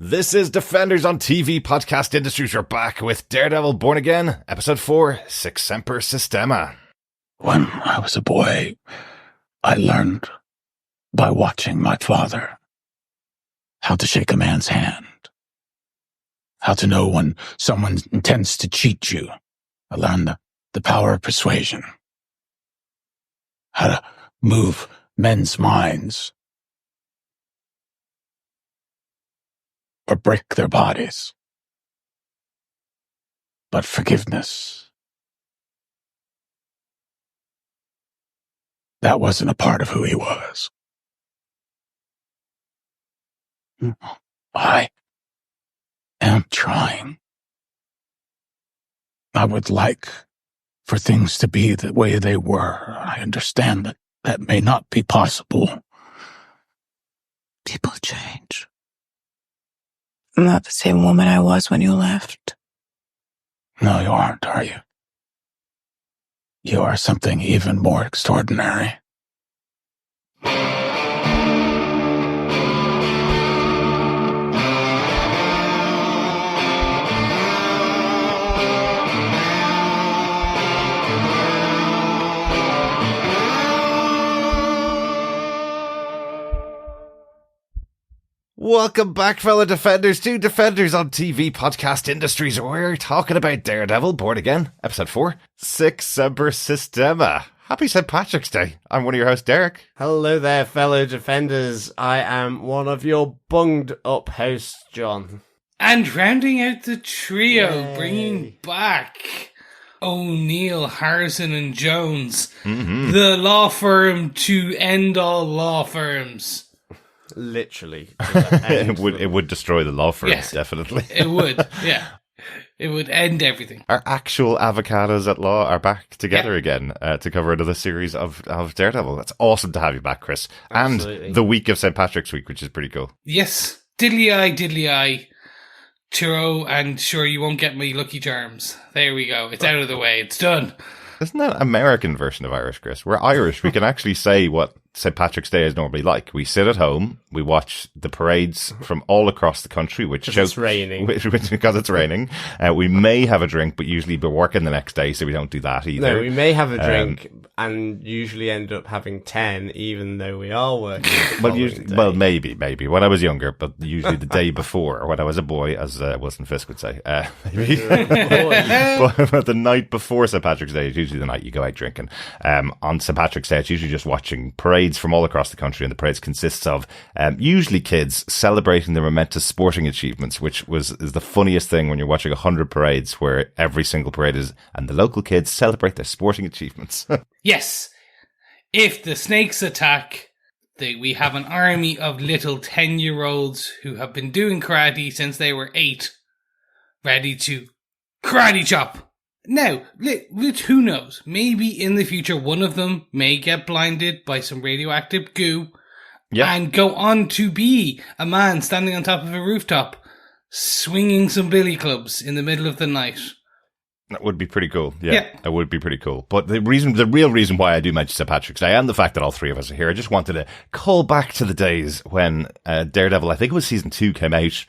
This is Defenders on TV Podcast Industries. We're back with Daredevil Born Again, Episode 4, Sic Semper Systema. When I was a boy, I learned by watching my father how to shake a man's hand, how to know when someone intends to cheat you. I learned the power of persuasion, how to move men's minds or break their bodies. But forgiveness, that wasn't a part of who he was. I am trying. I would like for things to be the way they were. I understand that that may not be possible. People change. I'm not the same woman I was when you left. No, you aren't, are you? You are something even more extraordinary. Welcome back, fellow Defenders, to Defenders on TV Podcast Industries. We're talking about Daredevil Born Again, Episode 4, Sic Semper Systema. Happy St. Patrick's Day. I'm one of your hosts, Derek. Hello there, fellow Defenders. I am one of your bunged up hosts, John. And rounding out the trio, Yay. bringing back O'Neill, Harrison and Jones, the law firm to end all law firms. Literally. It would destroy the law firms, Yeah. definitely. It would, yeah. It would end everything. Our actual avocados at law are back together again to cover another series of Daredevil. That's awesome to have you back, Chris. Absolutely. And the week of St. Patrick's Week, which is pretty cool. Yes, diddly eye, Toro, and sure you won't get me Lucky Charms. There we go. It's out of the way. It's done. Isn't that an American version of Irish, Chris? We're Irish. We can actually say what St. Patrick's Day is normally like. We sit at home, we watch the parades from all across the country, which Because it's raining. Because it's raining. We may have a drink, but usually we're working the next day, so we don't do that either. No, we may have a drink and usually end up having 10, even though we are working. Maybe. When I was younger, but usually the day before, or when I was a boy, as Wilson Fisk would say. Maybe. But the night before St. Patrick's Day is usually the night you go out drinking. On St. Patrick's Day, it's usually just watching parades from all across the country, and the parades consists of usually kids celebrating their momentous sporting achievements, which is the funniest thing when you're watching 100 parades where every single parade is, and the local kids celebrate their sporting achievements. Yes. If the snakes attack, we have an army of little 10-year-olds who have been doing karate since they were 8, ready to karate chop. Now, who knows? Maybe in the future one of them may get blinded by some radioactive goo and go on to be a man standing on top of a rooftop swinging some billy clubs in the middle of the night. That would be pretty cool. Yeah, it would be pretty cool. But the real reason why I do mention St. Patrick's Day and the fact that all three of us are here, I just wanted to call back to the days when Daredevil, I think it was season 2, came out.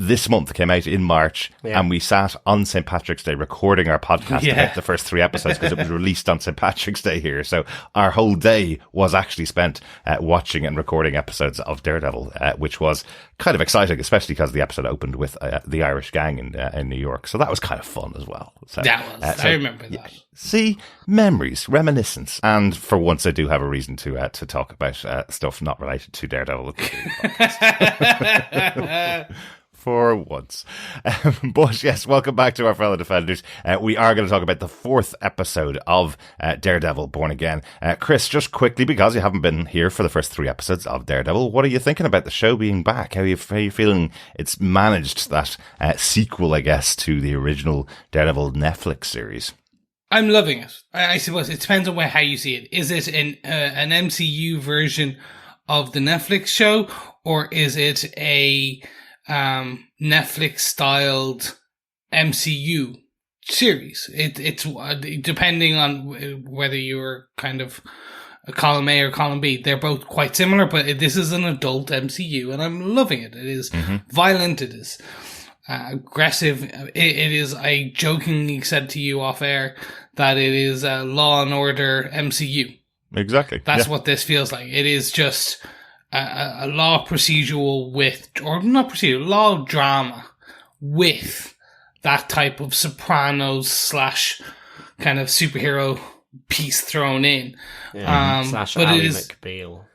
This month, came out in March, and we sat on St. Patrick's Day recording our podcast about the first 3 episodes because it was released on St. Patrick's Day here. So our whole day was actually spent watching and recording episodes of Daredevil, which was kind of exciting, especially because the episode opened with the Irish gang in New York. So that was kind of fun as well. So, I remember that. See, memories, reminiscence. And for once, I do have a reason to talk about stuff not related to Daredevil. For once. But yes, welcome back to our fellow Defenders. We are going to talk about the 4th episode of Daredevil Born Again. Chris, just quickly, because you haven't been here for the first 3 episodes of Daredevil, what are you thinking about the show being back? How are you feeling it's managed that sequel, I guess, to the original Daredevil Netflix series? I'm loving it. I suppose it depends on how you see it. Is it an MCU version of the Netflix show, or is it a Netflix-styled MCU series? It's depending on whether you're kind of column A or column B. They're both quite similar, but this is an adult MCU, and I'm loving it. It is violent. It is aggressive. It is. I jokingly said to you off air that it is a Law and Order MCU. Exactly. That's what this feels like. It is just a law procedural law drama with that type of Sopranos / kind of superhero piece thrown in. Yeah, / but Ally it is McBeal.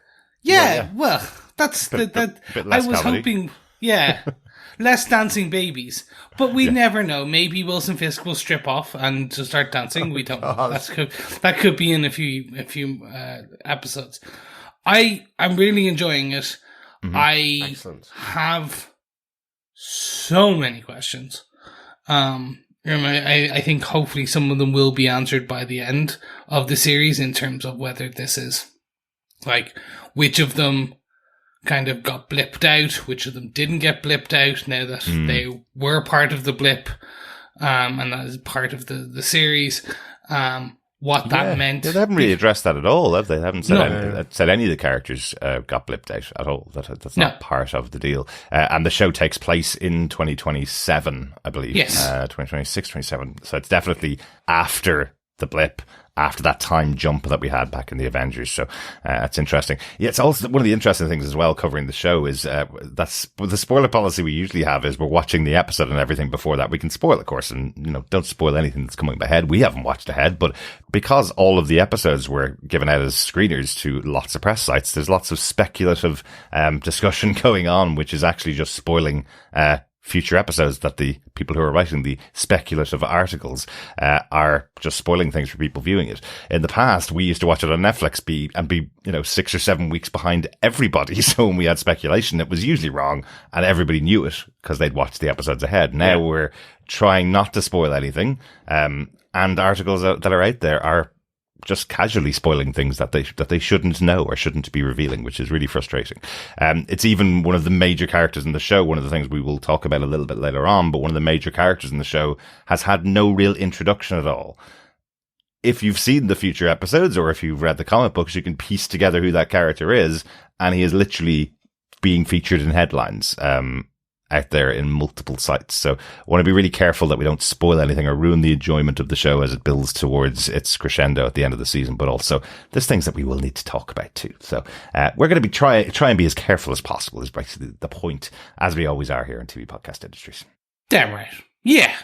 Yeah, well, that's bit I less was comedy. hoping, less dancing babies. But we never know. Maybe Wilson Fisk will strip off and just start dancing. We don't know. That could be in a few episodes. I'm really enjoying it. I Excellent. have so many questions. I think hopefully some of them will be answered by the end of the series in terms of whether this is like which of them kind of got blipped out, which of them didn't get blipped out now that they were part of the blip, and that is part of the series. What that meant. They haven't really addressed that at all, have they? They haven't said any of the characters got blipped out at all. That's not part of the deal. And the show takes place in 2027, I believe. Yes. 2026, 27. So it's definitely after the blip, after that time jump that we had back in the Avengers. So that's interesting. Yeah, it's also one of the interesting things as well covering the show is that's the spoiler policy we usually have is we're watching the episode and everything before that. We can spoil, of course, and don't spoil anything that's coming ahead. We haven't watched ahead, but because all of the episodes were given out as screeners to lots of press sites, there's lots of speculative discussion going on, which is actually just spoiling future episodes that the people who are writing the speculative articles are just spoiling things for people viewing it. In the past, we used to watch it on Netflix be 6 or 7 weeks behind everybody. So when we had speculation, it was usually wrong and everybody knew it because they'd watched the episodes ahead. Now we're trying not to spoil anything. And articles that are out there are just casually spoiling things that they shouldn't know or shouldn't be revealing, which is really frustrating. It's even one of the major characters in the show. One of the things we will talk about a little bit later on, but one of the major characters in the show has had no real introduction at all. If you've seen the future episodes or if you've read the comic books, you can piece together who that character is, and he is literally being featured in headlines out there in multiple sites. So I want to be really careful that we don't spoil anything or ruin the enjoyment of the show as it builds towards its crescendo at the end of the season. But also there's things that we will need to talk about too. So we're going to be try and be as careful as possible is basically the point, as we always are here in TV Podcast Industries. Damn right. Yeah.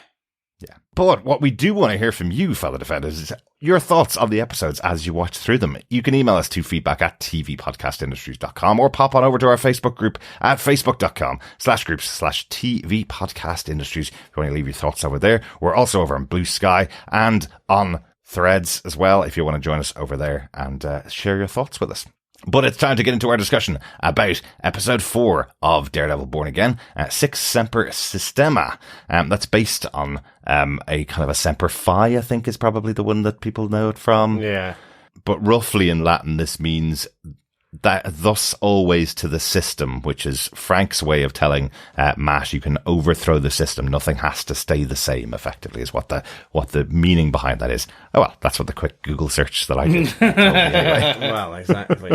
Yeah. But what we do want to hear from you, fellow defenders, is your thoughts on the episodes as you watch through them. You can email us to feedback@tvpodcastindustries.com or pop on over to our Facebook group at facebook.com/groups/tvpodcastindustries. If you want to leave your thoughts over there. We're also over on Blue Sky and on Threads as well, if you want to join us over there and share your thoughts with us. But it's time to get into our discussion about episode 4 of Daredevil Born Again, Sic Semper Systema. That's based on a kind of a Semper Fi, I think is probably the one that people know it from. Yeah. But roughly in Latin, this means that thus always to the system, which is Frank's way of telling Matt you can overthrow the system. Nothing has to stay the same, effectively, is what the meaning behind that is. Oh, well, that's what the quick Google search that I did told me anyway. Well, exactly.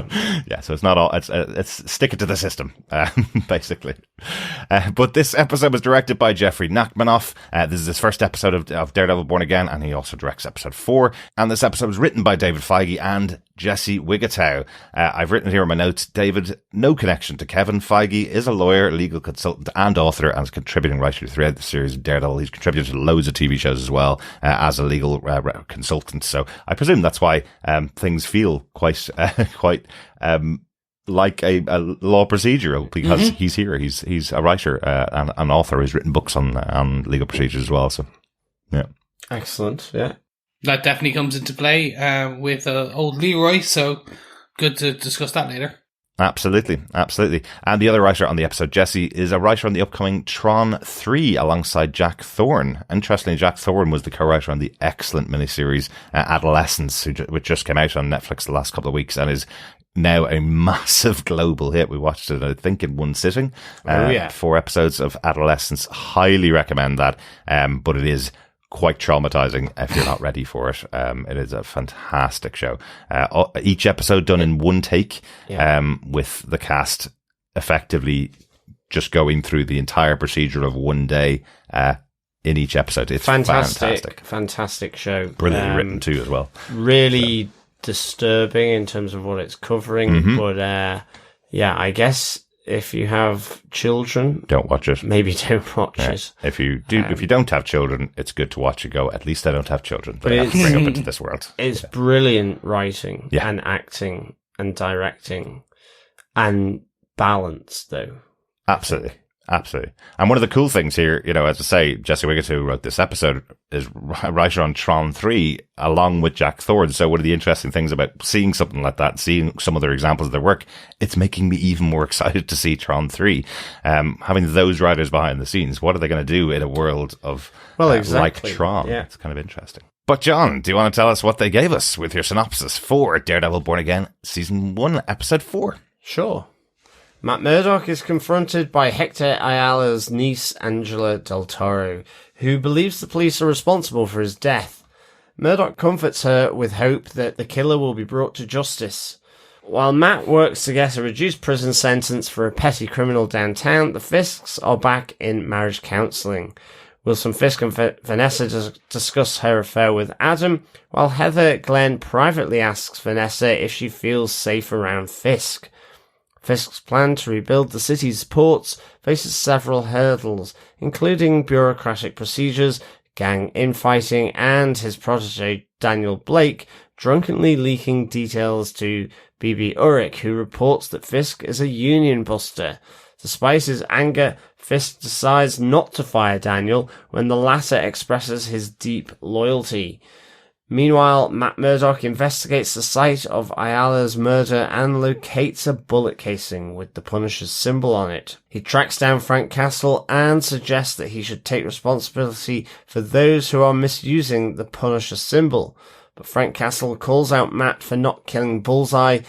Yeah, so it's not all, it's stick it to the system, basically. But this episode was directed by Jeffrey Nachmanoff. This is his first episode of Daredevil Born Again, and he also directs episode 4. And this episode was written by David Feige and Jesse Wigutow. I've written here in my notes, David, no connection to Kevin. Feige is a lawyer, legal consultant, and author, and is contributing writer throughout the series of Daredevil. He's contributed to loads of TV shows as well as a legal consultant. So I presume that's why things feel quite like a law procedural, because he's here. He's a writer and an author who's written books on legal procedures as well. So yeah, Excellent. Yeah. That definitely comes into play with old Leroy, so good to discuss that later. Absolutely. And the other writer on the episode, Jesse, is a writer on the upcoming Tron 3 alongside Jack Thorne. Interestingly, Jack Thorne was the co-writer on the excellent miniseries Adolescence, which just came out on Netflix the last couple of weeks and is now a massive global hit. We watched it, I think, in one sitting. 4 episodes of Adolescence. Highly recommend that. But it is quite traumatizing if you're not ready for it. It is a fantastic show. Each episode done in one take, with the cast effectively just going through the entire procedure of one day in each episode. It's fantastic show. Brilliantly written too as well. Really disturbing in terms of what it's covering, but I guess if you have children, don't watch it. Maybe don't watch it. If you don't have children, it's good to watch and go, at least I don't have children that I have to bring up into this world. It's brilliant writing and acting and directing and balance, though. Absolutely. And one of the cool things here, as I say, Jesse Wigutow, who wrote this episode, is writer on Tron 3 along with Jack Thorne. So one of the interesting things about seeing something like that, seeing some other examples of their work, it's making me even more excited to see Tron 3. Having those writers behind the scenes, what are they going to do in a world of like Tron? Yeah. It's kind of interesting. But John, do you want to tell us what they gave us with your synopsis for Daredevil Born Again, Season 1, Episode 4? Sure. Matt Murdock is confronted by Hector Ayala's niece, Angela Del Toro, who believes the police are responsible for his death. Murdock comforts her with hope that the killer will be brought to justice. While Matt works to get a reduced prison sentence for a petty criminal downtown, the Fisks are back in marriage counselling. Wilson Fisk and Vanessa discuss her affair with Adam, while Heather Glenn privately asks Vanessa if she feels safe around Fisk. Fisk's plan to rebuild the city's ports faces several hurdles, including bureaucratic procedures, gang infighting, and his protege Daniel Blake drunkenly leaking details to BB Urich, who reports that Fisk is a union buster. Despite his anger, Fisk decides not to fire Daniel when the latter expresses his deep loyalty. Meanwhile, Matt Murdock investigates the site of Ayala's murder and locates a bullet casing with the Punisher's symbol on it. He tracks down Frank Castle and suggests that he should take responsibility for those who are misusing the Punisher symbol. But Frank Castle calls out Matt for not killing Bullseye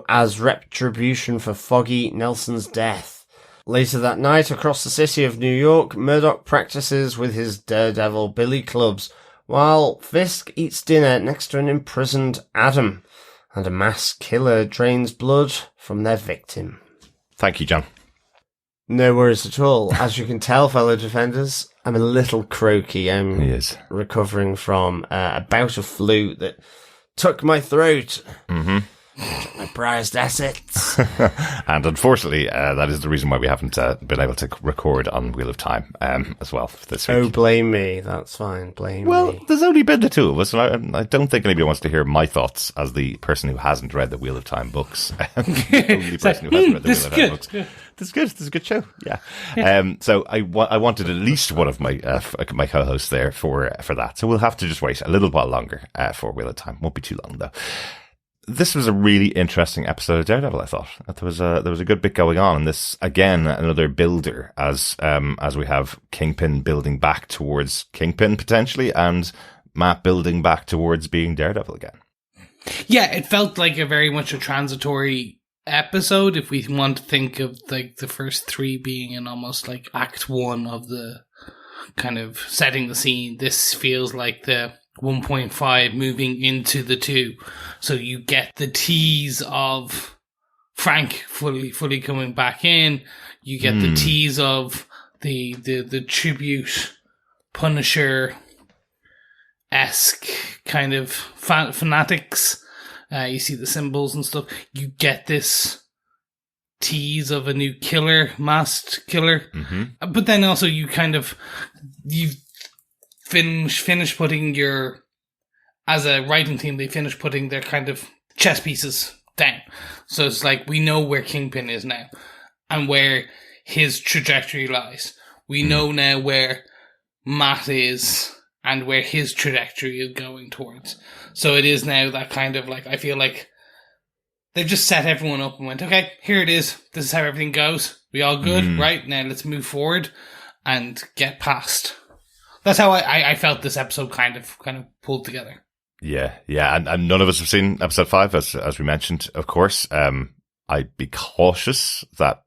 as retribution for Foggy Nelson's death. Later that night, across the city of New York, Murdock practices with his Daredevil billy clubs, while Fisk eats dinner next to an imprisoned Adam, and a mass killer drains blood from their victim. Thank you, John. No worries at all. As you can tell, fellow defenders, I'm a little croaky. I'm recovering from a bout of flu that took my throat. Mm-hmm. Took my prized assets. And unfortunately, that is the reason why we haven't been able to record on Wheel of Time as well this week. Oh, blame me. That's fine. Blame me. Well, there's only been the two of us, and I don't think anybody wants to hear my thoughts as the person who hasn't read the Wheel of Time books. The only person who hasn't read the Wheel of Time books. This is good. This is a good show. Yeah. So I wanted at least one of my my co-hosts there for that. So we'll have to just wait a little while longer for Wheel of Time. Won't be too long though. This was a really interesting episode of Daredevil, I thought. There was a good bit going on, and this, again, another builder as we have Kingpin building back towards Kingpin, potentially, and Matt building back towards being Daredevil again. Yeah, it felt like a very much a transitory episode, if we want to think of like the first three being in almost like Act 1 of the kind of setting the scene. This feels like the 1.5 moving into the 2, so you get the tease of Frank fully coming back in. You get the tease of the tribute Punisher-esque kind of fanatics. You see the symbols and stuff. You get this tease of a new killer, masked killer, but then also you finish putting your, as a writing team, they finish putting their kind of chess pieces down. So it's like, we know where Kingpin is now and where his trajectory lies. We know now where Matt is and where his trajectory is going towards. So it is now that kind of like, I feel like they've just set everyone up and went, okay, here it is. This is how everything goes. We all good, right? Now let's move forward and get past. That's how I felt this episode kind of pulled together. Yeah, and none of us have seen episode 5, as we mentioned, of course. I'd be cautious that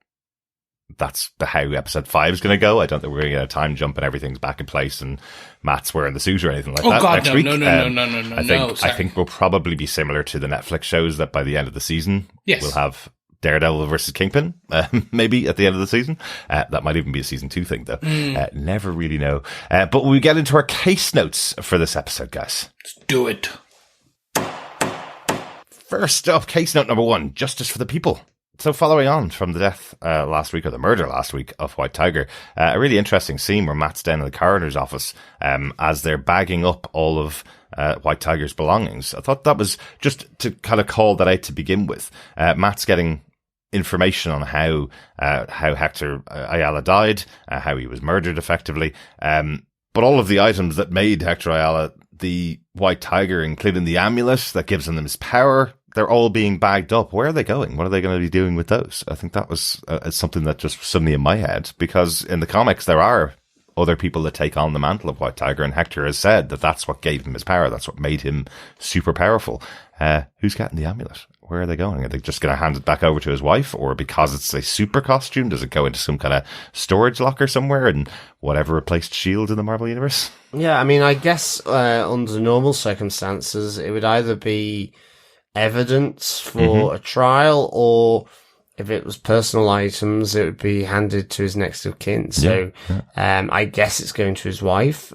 that's how episode 5 is going to go. I don't think we're going to get a time jump and everything's back in place and Matt's wearing the suit or anything like that. God, next no, week. No. I think we'll probably be similar to the Netflix shows that by the end of the season, yes, we'll have Daredevil versus Kingpin, maybe at the end of the season. That might even be a season 2 thing, though. Never really know. But we get into our case notes for this episode, guys. Let's do it. First up, case note number 1, justice for the people. So following on from the death last week, or the murder last week of White Tiger, a really interesting scene where Matt's down in the coroner's office as they're bagging up all of White Tiger's belongings. I thought that was just to kind of call that out to begin with. Matt's getting information on how Hector Ayala died, how he was murdered effectively, but all of the items that made Hector Ayala the White Tiger, including the amulet that gives him his power, they're all being bagged up. Where are they going? What are they going to be doing with those? I think that was something that just suddenly in my head, because in the comics there are other people that take on the mantle of White Tiger, and Hector has said that that's what gave him his power. That's what made him super powerful. Who's getting the amulet? Where are they going? Are they just going to hand it back over to his wife? Or because it's a super costume, does it go into some kind of storage locker somewhere and whatever replaced S.H.I.E.L.D. in the Marvel Universe? Yeah, I mean, I guess under normal circumstances, it would either be evidence for a trial, or if it was personal items, it would be handed to his next of kin. So I guess it's going to his wife.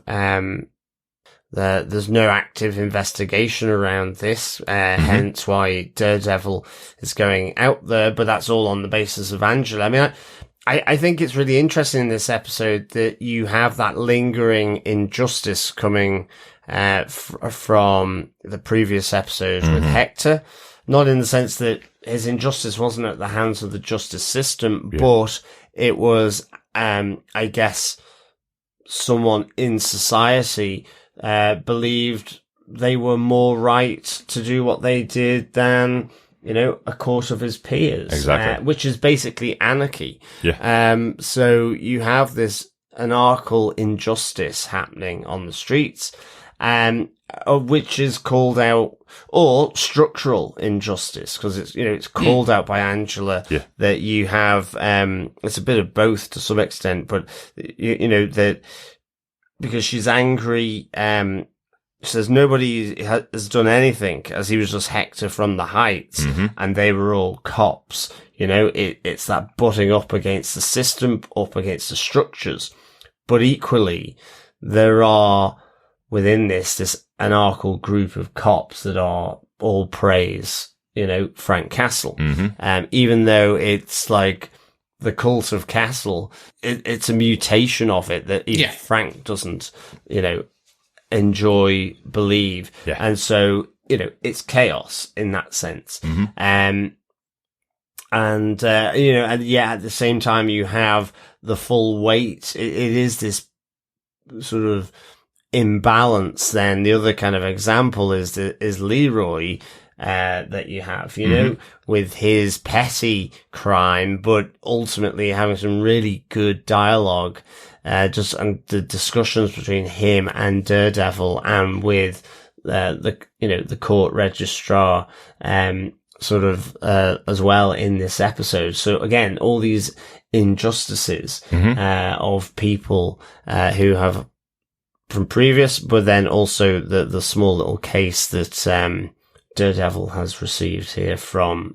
There's no active investigation around this, hence why Daredevil is going out there, but that's all on the basis of Angela. I mean, I think it's really interesting in this episode that you have that lingering injustice coming from the previous episode with Hector. Not in the sense that his injustice wasn't at the hands of the justice system, but it was, I guess, someone in society believed they were more right to do what they did than, a court of his peers. Exactly. Which is basically anarchy. Yeah. So you have this anarchical injustice happening on the streets, which is called out, or structural injustice, because it's called out by Angela that you have, it's a bit of both to some extent, but that because she's angry, she says nobody has done anything, as he was just Hector from the Heights, and they were all cops. It's that butting up against the system, up against the structures. But equally, there are within this anarchical group of cops that are all praise, Frank Castle. Even though it's like the cult of Castle, it's a mutation of it that even Frank doesn't, believe. Yeah. And so, it's chaos in that sense. And at the same time, you have the full weight. It is this sort of imbalance. Then the other kind of example is Leroy, that you have, with his petty crime, but ultimately having some really good dialogue, and the discussions between him and Daredevil, and with the court registrar, as well in this episode. So again, all these injustices of people who have from previous, but then also the small little case that Daredevil has received here from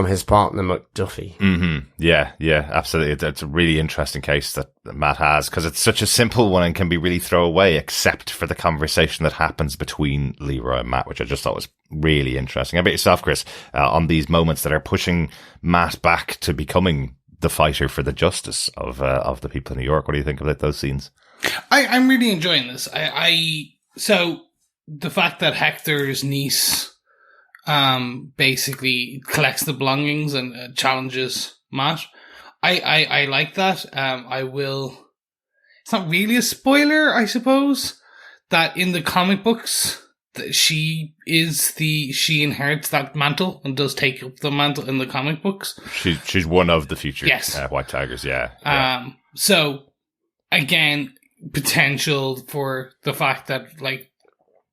his partner McDuffie. Yeah, absolutely. It's a really interesting case that Matt has, because it's such a simple one and can be really throwaway, except for the conversation that happens between Leroy and Matt, which I just thought was really interesting. How about yourself, Chris, on these moments that are pushing Matt back to becoming the fighter for the justice of the people of New York? What do you think about those scenes? I'm really enjoying this. So the fact that Hector's niece basically collects the belongings and challenges Matt, I like that. It's not really a spoiler, I suppose, that in the comic books that she inherits that mantle and does take up the mantle in the comic books. She's one of the future White Tigers, So again, potential for the fact that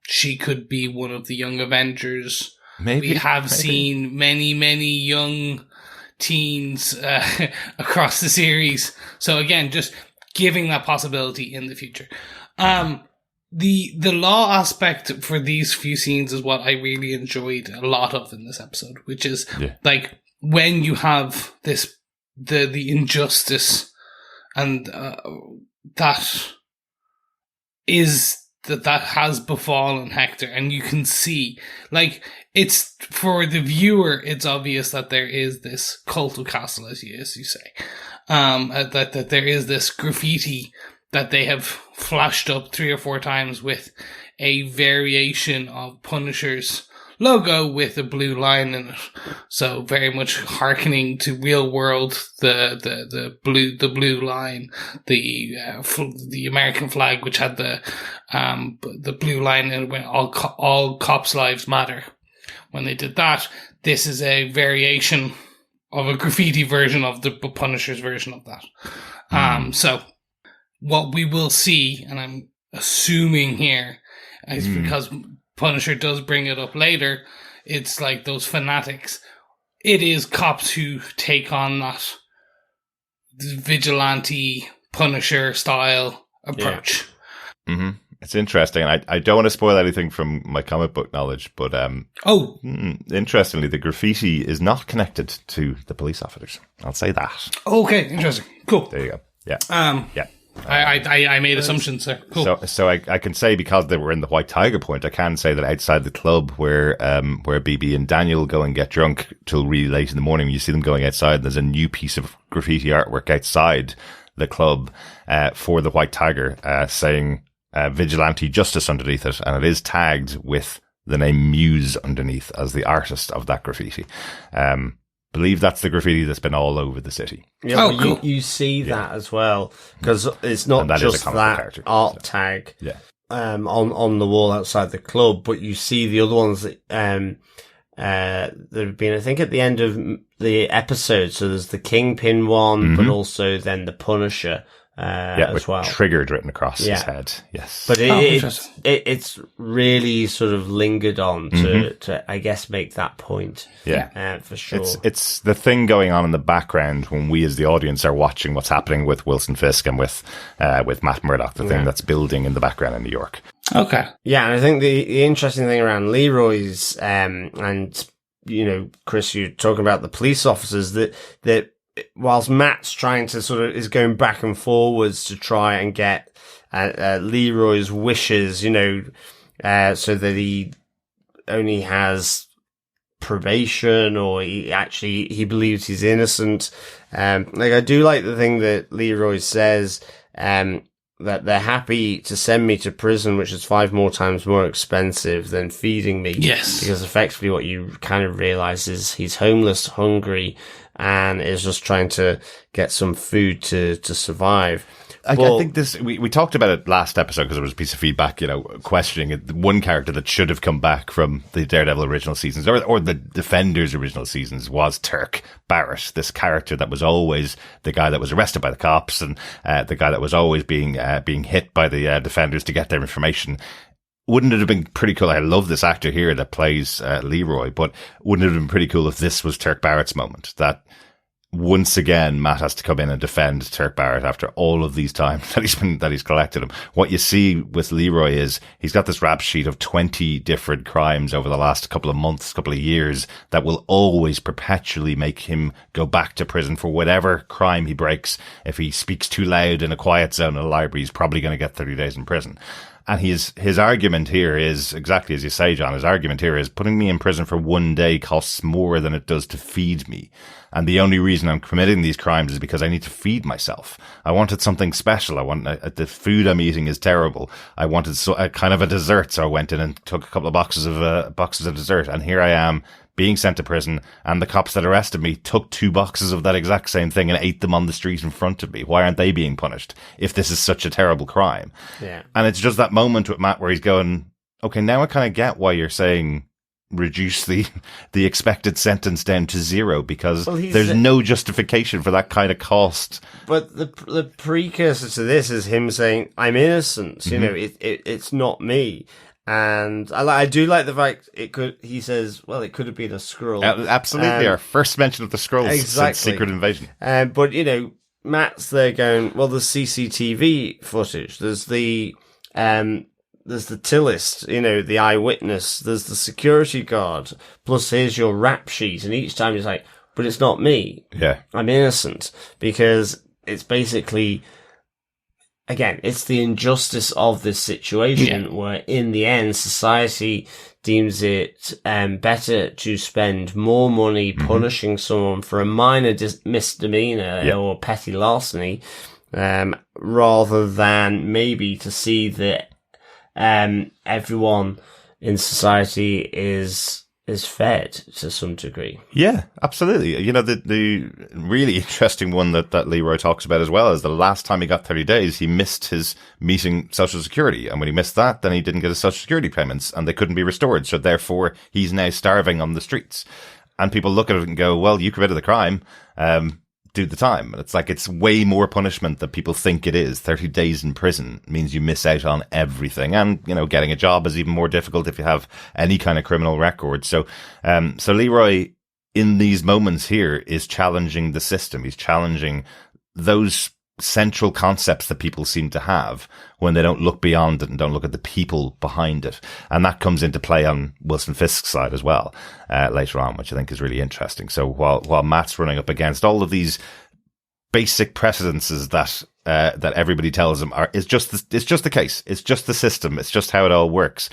she could be one of the young Avengers. Maybe we have seen many young teens across the series. So again, just giving that possibility in the future. The law aspect for these few scenes is what I really enjoyed a lot of in this episode, which is like when you have this the injustice and that has befallen Hector, and you can see, like, it's for the viewer, it's obvious that there is this cult of Castle, as you say, that there is this graffiti that they have flashed up 3 or 4 times with a variation of Punisher's logo with a blue line in it. So very much hearkening to Real World, the blue line, the American flag, which had the blue line in it when all cops' lives matter. When they did that, this is a variation of a graffiti version of the Punisher's version of that. So what we will see, and I'm assuming here, is because Punisher does bring it up later, it's like those fanatics. It is cops who take on that vigilante Punisher style approach. Yeah. Mm-hmm. It's interesting. I don't want to spoil anything from my comic book knowledge, but interestingly, the graffiti is not connected to the police officers. I'll say that. Okay, interesting. Cool. There you go. Yeah. Yeah. I made assumptions there. Cool. So I can say, because they were in the White Tiger Point, I can say that outside the club where BB and Daniel go and get drunk till really late in the morning, when you see them going outside, there's a new piece of graffiti artwork outside the club for the White Tiger saying Vigilante Justice underneath it, and it is tagged with the name Muse underneath as the artist of that graffiti. Believe that's the graffiti that's been all over the city. Yeah, cool. you see that as well, because it's not just that art tag on the wall outside the club, but you see the other ones that have been, I think, at the end of the episode. So there's the Kingpin one, but also then the Punisher as well. Triggered written across his head. Yes. But it's really sort of lingered on to I guess make that point. Yeah. For sure. It's the thing going on in the background when we as the audience are watching what's happening with Wilson Fisk and with Matt Murdock, the thing that's building in the background in New York. Okay. Yeah, and I think the interesting thing around Leroy's and you know, Chris, you're talking about the police officers that whilst Matt's trying to is going back and forwards to try and get Leroy's wishes, you know, so that he only has probation, or he believes he's innocent. Like, I do like the thing that Leroy says, that they're happy to send me to prison, which is 5 more times more expensive than feeding me. Yes. Because effectively what you kind of realize is he's homeless, hungry, and is just trying to get some food to survive. I think this, we talked about it last episode because there was a piece of feedback, you know, questioning it. One character that should have come back from the Daredevil original seasons or the Defenders original seasons was Turk Barrett, this character that was always the guy that was arrested by the cops and the guy that was always being hit by the Defenders to get their information. Wouldn't it have been pretty cool? I love this actor here that plays Leroy, but wouldn't it have been pretty cool if this was Turk Barrett's moment? That once again, Matt has to come in and defend Turk Barrett after all of these times that he's collected him. What you see with Leroy is he's got this rap sheet of 20 different crimes over the last couple of months, couple of years that will always perpetually make him go back to prison for whatever crime he breaks. If he speaks too loud in a quiet zone in a library, he's probably going to get 30 days in prison. And his argument here is exactly as you say, John. His argument here is putting me in prison for 1 day costs more than it does to feed me. And the only reason I'm committing these crimes is because I need to feed myself. I wanted something special. The food I'm eating is terrible. I wanted a kind of a dessert. So I went in and took a couple of boxes of dessert. And here I am being sent to prison, and the cops that arrested me took 2 boxes of that exact same thing and ate them on the street in front of me. Why aren't they being punished if this is such a terrible crime? Yeah. And it's just that moment with Matt where he's going, okay, now I kind of get why you're saying reduce the expected sentence down to 0, because there's no justification for that kind of cost. But the precursor to this is him saying, I'm innocent. You know, it's not me. And I do like the fact he says, well, it could have been a Skrull. Absolutely. Our first mention of the Skrulls since Secret Invasion. But, Matt's there going, well, there's CCTV footage. There's the Tillist, the eyewitness. There's the security guard. Plus, here's your rap sheet. And each time he's like, but it's not me. Yeah. I'm innocent. Because it's basically, again, it's the injustice of this situation where in the end, society deems it better to spend more money punishing someone for a minor misdemeanor or petty larceny, rather than maybe to see that everyone in society is fed to some degree. Yeah, absolutely. The really interesting one that Leroy talks about as well is the last time he got 30 days, he missed his meeting Social Security. And when he missed that, then he didn't get his Social Security payments and they couldn't be restored. So therefore, he's now starving on the streets. And people look at it and go, well, you committed the crime. Do the time. It's like, it's way more punishment than people think it is. 30 days in prison means you miss out on everything. And, getting a job is even more difficult if you have any kind of criminal record. So Leroy in these moments here is challenging the system. He's challenging those central concepts that people seem to have when they don't look beyond it and don't look at the people behind it. And that comes into play on Wilson Fisk's side as well, later on, which I think is really interesting. So while Matt's running up against all of these basic precedences that everybody tells him it's just the case. It's just the system. It's just how it all works.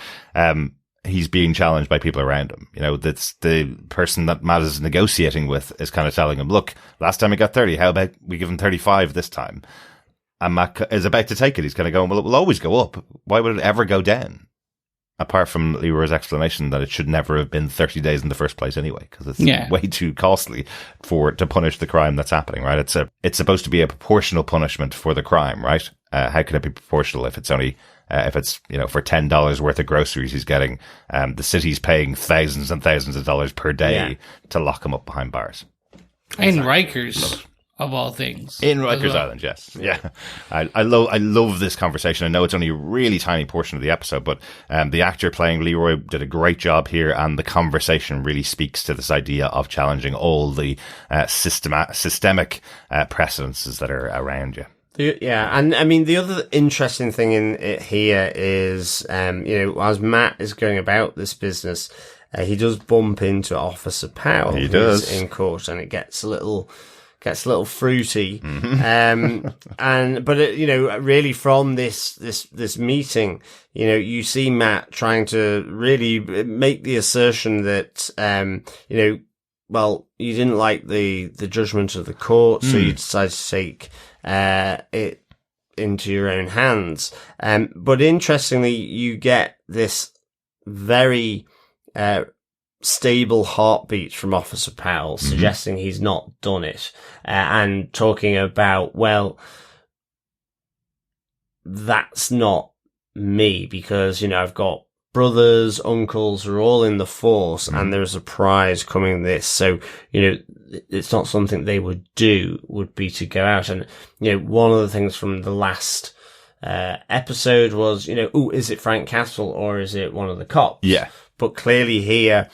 He's being challenged by people around him. That's the person that Matt is negotiating with is kind of telling him, look, last time he got 30, how about we give him 35 this time? And Matt is about to take it. He's kind of going, well, it will always go up. Why would it ever go down? Apart from Leroy's explanation that it should never have been 30 days in the first place anyway, because it's way too costly to punish the crime that's happening, right? It's supposed to be a proportional punishment for the crime, right? How can it be proportional if it's only, for $10 worth of groceries he's getting, the city's paying thousands and thousands of dollars per day to lock him up behind bars. In Rikers, of all things. In Rikers Island, yes. Yeah. I love this conversation. I know it's only a really tiny portion of the episode, but the actor playing Leroy did a great job here, and the conversation really speaks to this idea of challenging all the systemic precedences that are around you. And I mean, the other interesting thing in it here is, as Matt is going about this business, he does bump into Officer Powell. He does. In court, and it gets a little fruity. Mm-hmm. But really from this meeting, you see Matt trying to really make the assertion that, well, you didn't like the judgment of the court, so you decided to take it into your own hands. But interestingly, you get this very stable heartbeat from Officer Powell, suggesting he's not done it, and talking about, well, that's not me, because, I've got brothers, uncles are all in the force, and there's a prize coming this. So, it's not something they would be to go out. And, one of the things from the last episode was, is it Frank Castle or is it one of the cops? Yeah. But clearly here,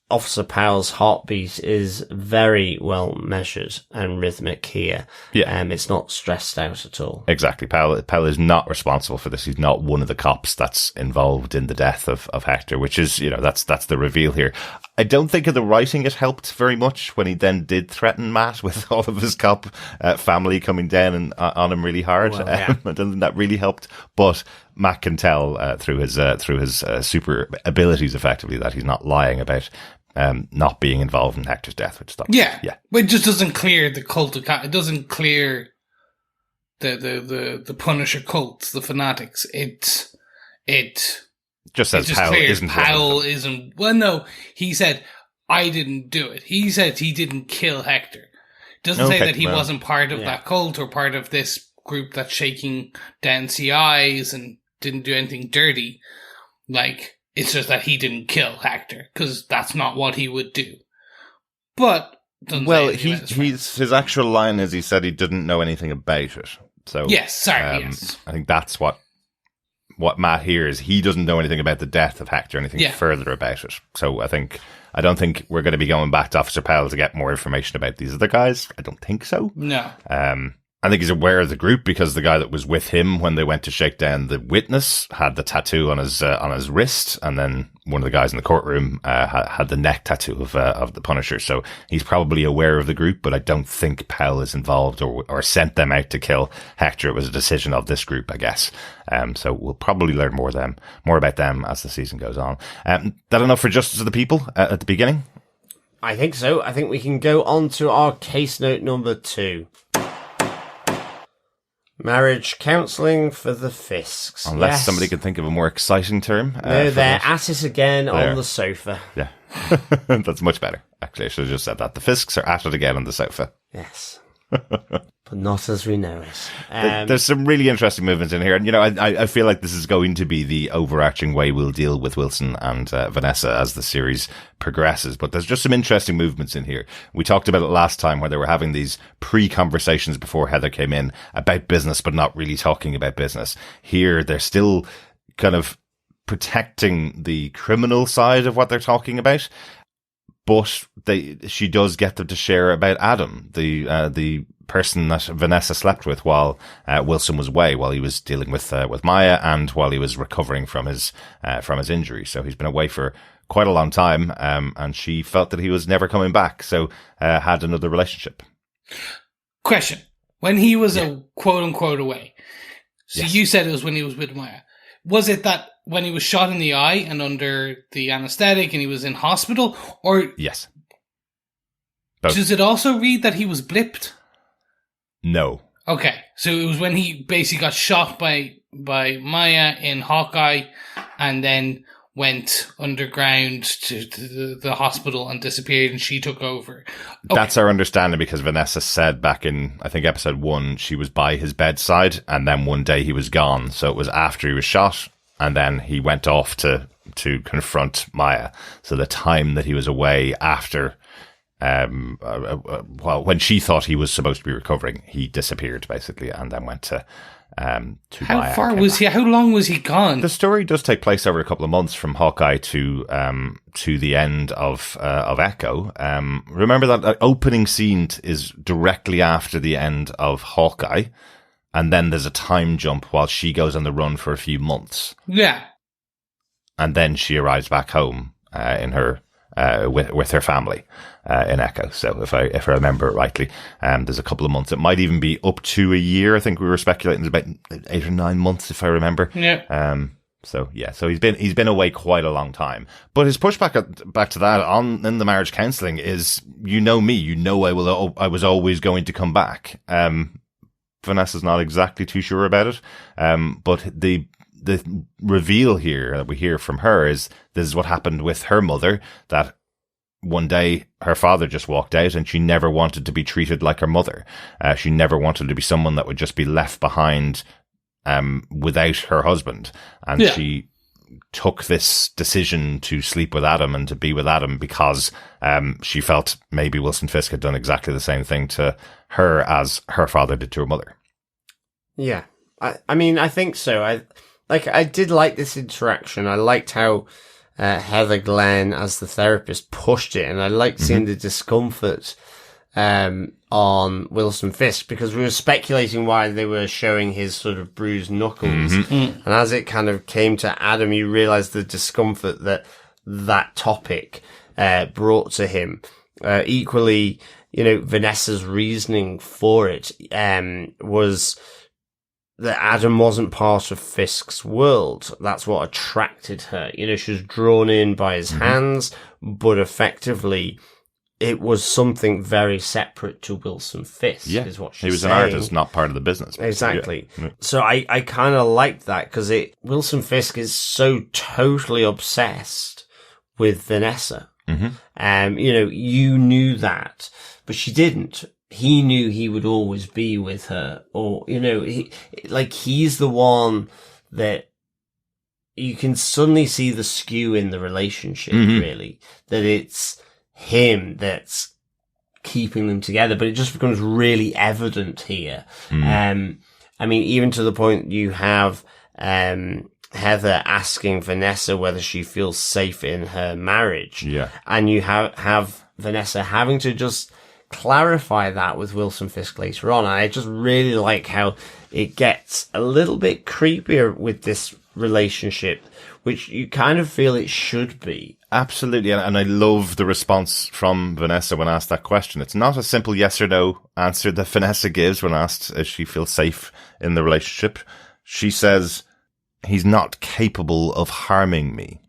Officer Powell's heartbeat is very well measured and rhythmic here. Yeah. It's not stressed out at all. Exactly. Powell is not responsible for this. He's not one of the cops that's involved in the death of Hector, which is, that's the reveal here. I don't think of the writing it helped very much when he then did threaten Matt with all of his cop family coming down on him really hard. Well, yeah. I don't think that really helped, but Matt can tell through his super abilities effectively that he's not lying about not being involved in Hector's death, which stops. Yeah. But it just doesn't clear the cult of it doesn't clear the Punisher cults, the fanatics. It just says Powell isn't. Well, no, he said I didn't do it. He said he didn't kill Hector. Doesn't say that he wasn't part of that cult or part of this group that's shaking down CIs and didn't do anything dirty. Like, it's just that he didn't kill Hector, because that's not what he would do. But his actual line is he said he didn't know anything about it. So yes, sorry, yes. I think that's what what Matt hears, he doesn't know anything about the death of Hector, anything further about it. So I don't think we're going to be going back to Officer Powell to get more information about these other guys. I don't think so. No. I think he's aware of the group because the guy that was with him when they went to shake down the witness had the tattoo on his wrist, and then one of the guys in the courtroom had the neck tattoo of the Punisher. So he's probably aware of the group, but I don't think Powell is involved or sent them out to kill Hector. It was a decision of this group, I guess. So we'll probably learn more about them as the season goes on. That enough for Justice of the People at the beginning? I think so. I think we can go on to our case note number 2. Marriage counselling for the Fisks. Unless somebody can think of a more exciting term. No, they're at it again on the sofa. Yeah. That's much better. Actually, I should have just said that. The Fisks are at it again on the sofa. Yes. But not as we know it. There's some really interesting movements in here. And, I feel like this is going to be the overarching way we'll deal with Wilson and Vanessa as the series progresses. But there's just some interesting movements in here. We talked about it last time where they were having these pre-conversations before Heather came in about business, but not really talking about business. Here, they're still kind of protecting the criminal side of what they're talking about. But she does get them to share about Adam, the person that Vanessa slept with while Wilson was away, while he was dealing with Maya, and while he was recovering from his injury. So he's been away for quite a long time, and she felt that he was never coming back. So had another relationship. Question: when he was a quote unquote away, so you said it was when he was with Maya. Was it that when he was shot in the eye and under the anesthetic and he was in hospital, or yes? Both. Does it also read that he was blipped? No. Okay, so it was when he basically got shot by Maya in Hawkeye, and then went underground to the hospital and disappeared, and she took over. Okay. That's our understanding, because Vanessa said back in, I think, episode 1, she was by his bedside, and then one day he was gone. So it was after he was shot, and then he went off to confront Maya. So the time that he was away after, when she thought he was supposed to be recovering, he disappeared basically, and then went to how Maya. Far was he? How long was he gone? The story does take place over a couple of months from Hawkeye to the end of Echo. Remember that opening scene is directly after the end of Hawkeye, and then there's a time jump while she goes on the run for a few months. Yeah, and then she arrives back home in her with her family in Echo. So if I remember it rightly, there's a couple of months. It might even be up to a year. I think we were speculating it's about 8 or 9 months, if I remember. Yeah. So he's been away quite a long time. But his pushback back to that in the marriage counselling is, me, I was always going to come back. Vanessa's not exactly too sure about it. But the reveal here that we hear from her is this is what happened with her mother, that one day her father just walked out and she never wanted to be treated like her mother. She never wanted to be someone that would just be left behind without her husband. And she took this decision to sleep with Adam and to be with Adam because she felt maybe Wilson Fisk had done exactly the same thing to her as her father did to her mother. Yeah. I mean, I think so. I did like this interaction. I liked how Heather Glenn, as the therapist, pushed it, and I liked seeing the discomfort on Wilson Fisk, because we were speculating why they were showing his sort of bruised knuckles. And as it kind of came to Adam, you realise the discomfort that topic brought to him. Equally, Vanessa's reasoning for it was that Adam wasn't part of Fisk's world. That's what attracted her. She was drawn in by his hands, but effectively it was something very separate to Wilson Fisk, is what she's saying. He was an artist, not part of the business. Exactly. Yeah. So I kind of liked that, because Wilson Fisk is so totally obsessed with Vanessa. You knew that, but she didn't. He knew he would always be with her, or, he's the one that you can suddenly see the skew in the relationship, really, that it's him that's keeping them together, but it just becomes really evident here. I mean, even to the point you have, Heather asking Vanessa whether she feels safe in her marriage. Yeah. And you have Vanessa having to just clarify that with Wilson Fisk later on. And I just really like how it gets a little bit creepier with this relationship, which you kind of feel it should be. Absolutely, and I love the response from Vanessa when asked that question. It's not a simple yes or no answer that Vanessa gives when asked if she feels safe in the relationship. She says, he's not capable of harming me,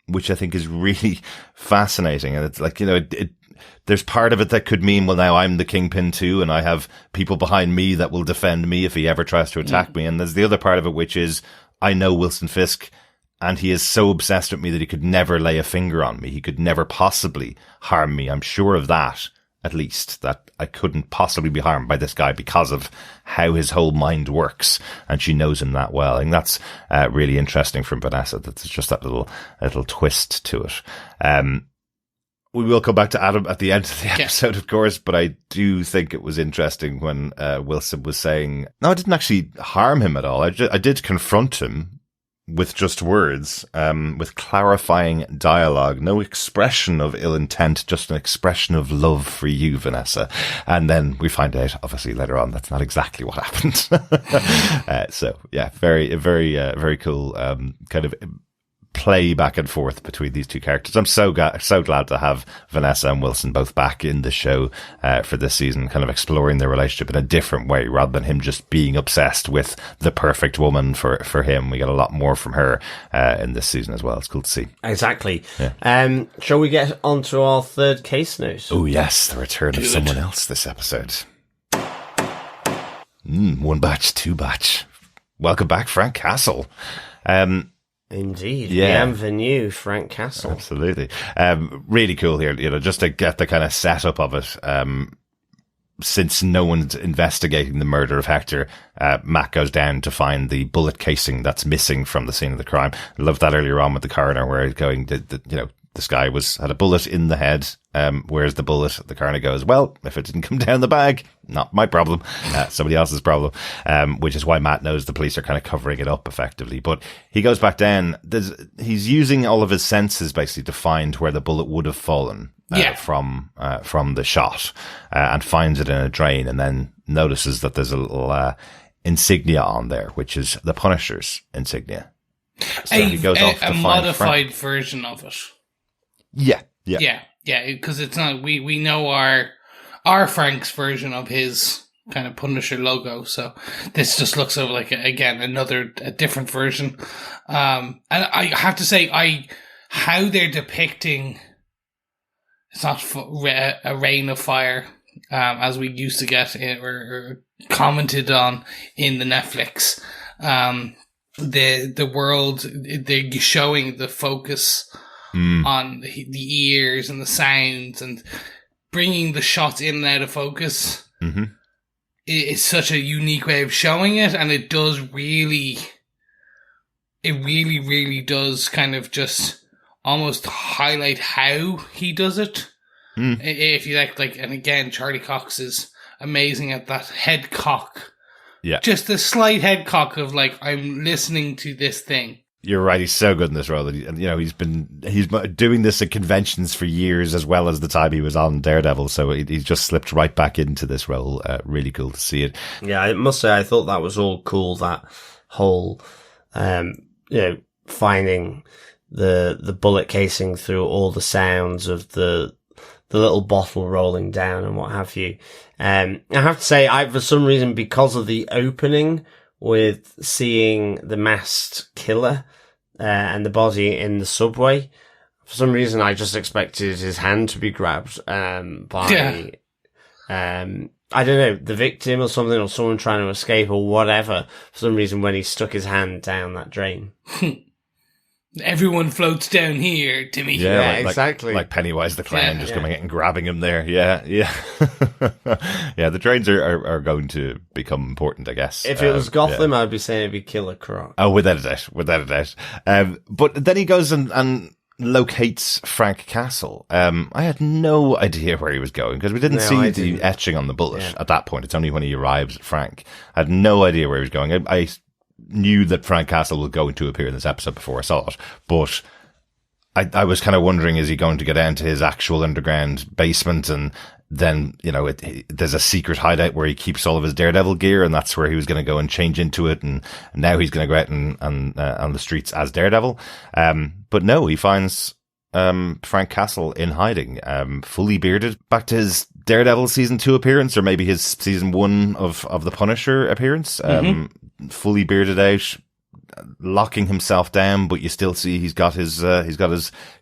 which I think is really fascinating. And it's like, there's part of it that could mean, well, now I'm the kingpin too, and I have people behind me that will defend me if he ever tries to attack me. And there's the other part of it, which is, I know Wilson Fisk, and he is so obsessed with me that he could never lay a finger on me. He could never possibly harm me. I'm sure of that, at least, that I couldn't possibly be harmed by this guy because of how his whole mind works. And she knows him that well. And that's really interesting from Vanessa. That's just that little twist to it. We will come back to Adam at the end of the episode, of course, but I do think it was interesting when Wilson was saying, no, I didn't actually harm him at all. I did confront him with just words, with clarifying dialogue, no expression of ill intent, just an expression of love for you, Vanessa. And then we find out, obviously, later on, that's not exactly what happened. So, yeah, very, very, very cool, kind of play back and forth between these two characters. I'm so glad to have Vanessa and Wilson both back in the show for this season, kind of exploring their relationship in a different way rather than him just being obsessed with the perfect woman for him. We get a lot more from her in this season as well. It's cool to see. Exactly. Yeah. Shall we get on to our third case news? Oh yes, the return of someone else this episode. One batch, two batch. Welcome back, Frank Castle. Indeed. Yeah. Bienvenue, Frank Castle. Absolutely. Really cool here, just to get the kind of setup of it. Since no one's investigating the murder of Hector, Matt goes down to find the bullet casing that's missing from the scene of the crime. I loved that earlier on with the coroner where he's going, this guy had a bullet in the head. Where's the bullet? The coroner goes, well, if it didn't come down the bag, not my problem. Somebody else's problem. Which is why Matt knows the police are kind of covering it up effectively. But he goes back down. He's using all of his senses basically to find where the bullet would have fallen from the shot, and finds it in a drain, and then notices that there's a little insignia on there, which is the Punisher's insignia. So he goes off to a find modified version of it. Yeah. Because it's not. We know our Frank's version of his kind of Punisher logo, so this just looks like a different version. And I have to say, how they're depicting, it's not a rain of fire, as we used to get or commented on in the Netflix. The world, they're showing the focus on the ears and the sounds and bringing the shots in and out of focus. Mm-hmm. It's such a unique way of showing it, and it really does kind of just almost highlight how he does it. If you like, and again, Charlie Cox is amazing at that head cock. Yeah. Just the slight head cock of I'm listening to this thing. You're right. He's so good in this role. And, he's been doing this at conventions for years, as well as the time he was on Daredevil. So he's just slipped right back into this role. Really cool to see it. Yeah, I must say, I thought that was all cool. That whole, finding the bullet casing through all the sounds of the little bottle rolling down and what have you. I have to say, for some reason, because of the opening with seeing the masked killer and the body in the subway, for some reason I just expected his hand to be grabbed by I don't know, the victim or something, or someone trying to escape or whatever, for some reason when he stuck his hand down that drain. Everyone floats down here to me. Yeah, exactly. Like Pennywise the Clown just coming in and grabbing him there. Yeah. Yeah, the drains are going to become important, I guess. If it was Gotham, I'd be saying it'd be Killer Croc. Oh, without a doubt. But then he goes and locates Frank Castle. I had no idea where he was going because we didn't see the etching on the bullet at that point. It's only when he arrives at Frank. I had no idea where he was going. I knew that Frank Castle was going to appear in this episode before I saw it, but I was kind of wondering, is he going to go down to his actual underground basement, and then, you know, there's a secret hideout where he keeps all of his Daredevil gear, and that's where he was going to go and change into it, and now he's going to go out and on the streets as Daredevil. But no, he finds Frank Castle in hiding, fully bearded, back to his Daredevil season 2 appearance, or maybe his season 1 of the Punisher appearance, fully bearded out, locking himself down, but you still see he's got his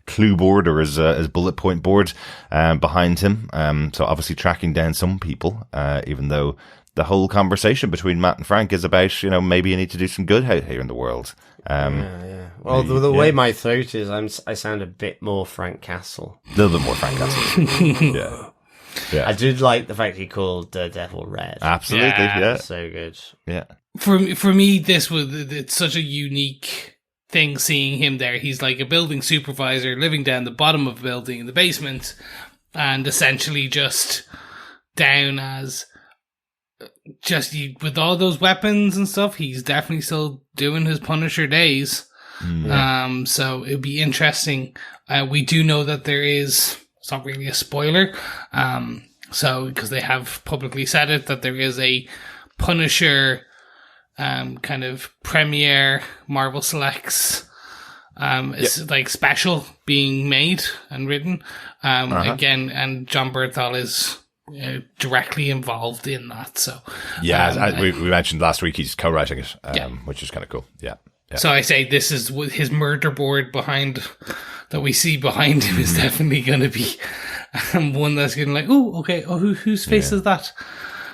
clue board, or his bullet point board behind him. So obviously tracking down some people, even though the whole conversation between Matt and Frank is about, you know, maybe you need to do some good out here in the world. Well, the way my throat is, I sound a bit more Frank Castle. A little bit more Frank Castle. Yeah. I did like the fact he called Daredevil Red. Absolutely, yeah. So good. Yeah. For me, it's such a unique thing seeing him there. He's like a building supervisor living down the bottom of a building in the basement, and essentially just down as with all those weapons and stuff. He's definitely still doing his Punisher days. So it'd be interesting. We do know that there is. It's not really a spoiler. So because they have publicly said it, that there is a Punisher kind of premiere Marvel Selects it's like special being made and written again, and John Bernthal is directly involved in that. So we mentioned last week he's co-writing it, which is kind of cool. Yeah. So I say this is his murder board behind that we see behind him is definitely going to be one that's going to like, oh, okay, whose face is that?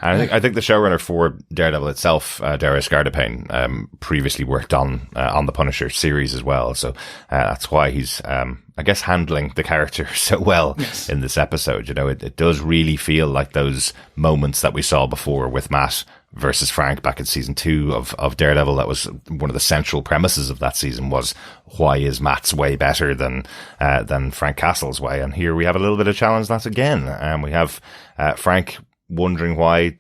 And I think the showrunner for Daredevil itself, Darius Gardepane, previously worked on the Punisher series as well. So that's why he's, I guess, handling the character so well in this episode. You know, it does really feel like those moments that we saw before with Matt versus Frank back in season 2 of Daredevil. That was one of the central premises of that season, was why is Matt's way better than Frank Castle's way? And here we have a little bit of challenge that again. And we have Frank wondering why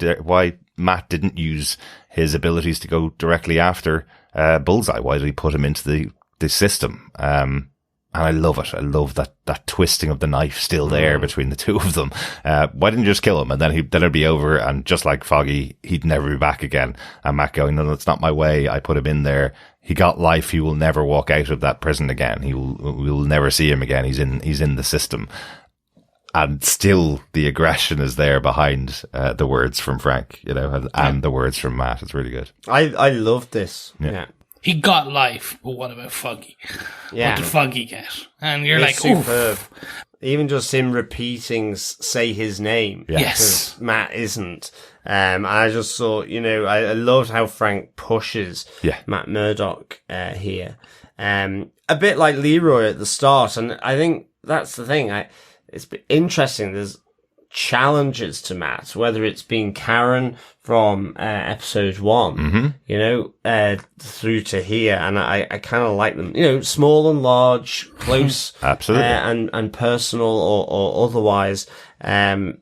Matt didn't use his abilities to go directly after Bullseye. Why did he put him into the system? And I love it. I love that twisting of the knife still there between the two of them. Why didn't you just kill him? And then it'd be over. And just like Foggy, he'd never be back again. And Matt going, no, that's not my way. I put him in there. He got life. He will never walk out of that prison again. We'll never see him again. He's in the system. And still the aggression is there behind the words from Frank, you know, and the words from Matt. It's really good. I love this. Yeah. He got life, but what about Foggy? Yeah. What did Foggy get? And you're it's like, superb. Even just him repeating, say his name. Yeah. Yes. Matt isn't. I just thought, you know, I loved how Frank pushes Matt Murdock here. A bit like Leroy at the start. And I think that's the thing. It's interesting. There's challenges to Matt, whether it's been Karen from episode 1, you know, through to here, and I kind of like them, you know, small and large, close, absolutely, and personal or otherwise. You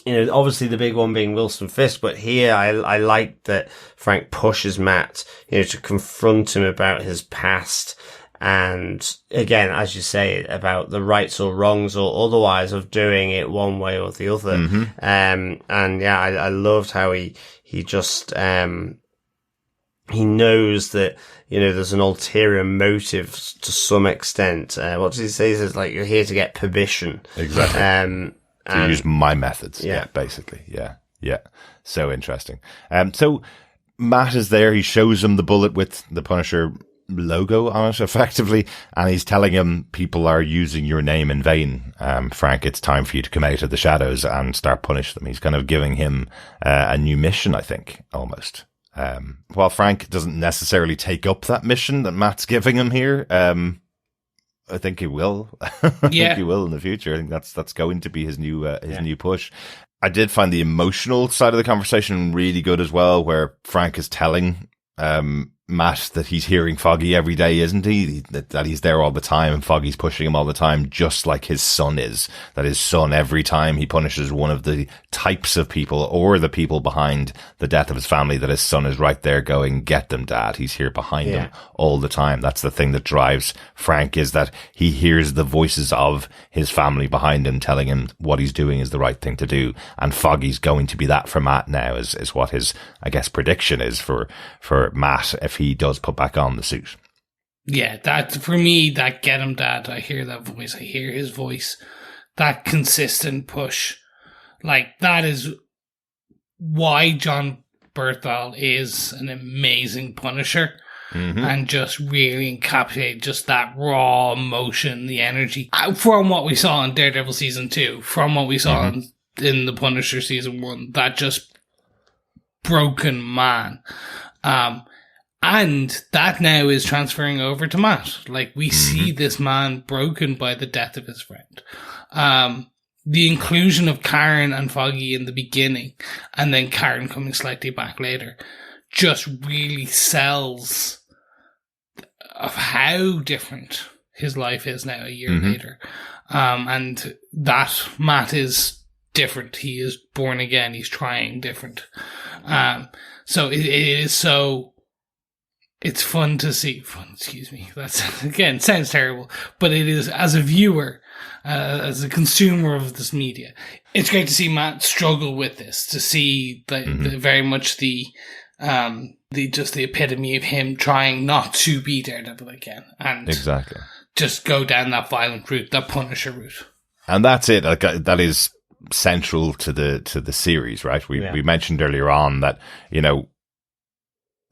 know, obviously the big one being Wilson Fisk, but here I like that Frank pushes Matt, you know, to confront him about his past. And again, as you say, about the rights or wrongs or otherwise of doing it one way or the other. And yeah, I loved how he just, he knows that, you know, there's an ulterior motive to some extent. What does he say? He says, like, you're here to get permission. Exactly. To use my methods. Yeah, basically. Yeah. So interesting. So Matt is there. He shows him the bullet with the Punisher logo on it, effectively, and he's telling him people are using your name in vain. Frank, it's time for you to come out of the shadows and start punish them. He's kind of giving him a new mission, I think, almost. While Frank doesn't necessarily take up that mission that Matt's giving him here, I think he will. I think he will in the future. I think that's going to be his new push. I did find the emotional side of the conversation really good as well, where Frank is telling Matt, that he's hearing Foggy every day, isn't he? That he's there all the time and Foggy's pushing him all the time, just like his son is. That his son, every time he punishes one of the types of people or the people behind the death of his family, that his son is right there going, get them, Dad. He's here behind him all the time. That's the thing that drives Frank, is that he hears the voices of his family behind him telling him what he's doing is the right thing to do. And Foggy's going to be that for Matt now, is what his, I guess, prediction is for Matt if he does put back on the suit. Yeah, that, for me, that get him, Dad. I hear that voice. I hear his voice. That consistent push. Like, that is why John Bernthal is an amazing Punisher. And just really encapsulate just that raw emotion, the energy. From what we saw in Daredevil Season 2, from what we saw in the Punisher Season 1, that just broken man. And that now is transferring over to Matt. Like, we see this man broken by the death of his friend. The inclusion of Karen and Foggy in the beginning, and then Karen coming slightly back later, just really sells of how different his life is now a year later. And that Matt is different. He is born again. He's trying different. So it is so... It's fun to see. Excuse me. That's, again, sounds terrible. But it is, as a viewer, as a consumer of this media, it's great to see Matt struggle with this, to see the very much the epitome of him trying not to be Daredevil again. And exactly. Just go down that violent route, that Punisher route. And that's it. Like, that is central to the series, right? We mentioned earlier on that, you know,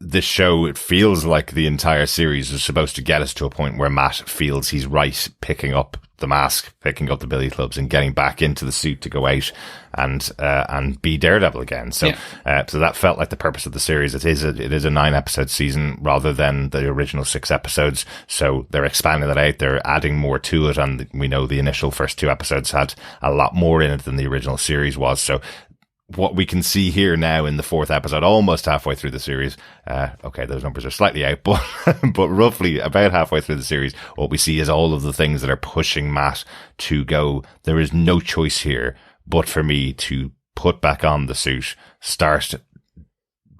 this show, it feels like the entire series is supposed to get us to a point where Matt feels he's right, picking up the mask, picking up the billy clubs, and getting back into the suit to go out and be Daredevil again. So, so that felt like the purpose of the series. It is a 9-episode season rather than the original 6 episodes. So they're expanding that out. They're adding more to it. And we know the initial first 2 episodes had a lot more in it than the original series was. So, what we can see here now in the 4th episode, almost halfway through the series, okay, those numbers are slightly out, but but roughly about halfway through the series, what we see is all of the things that are pushing Matt to go, there is no choice here but for me to put back on the suit, start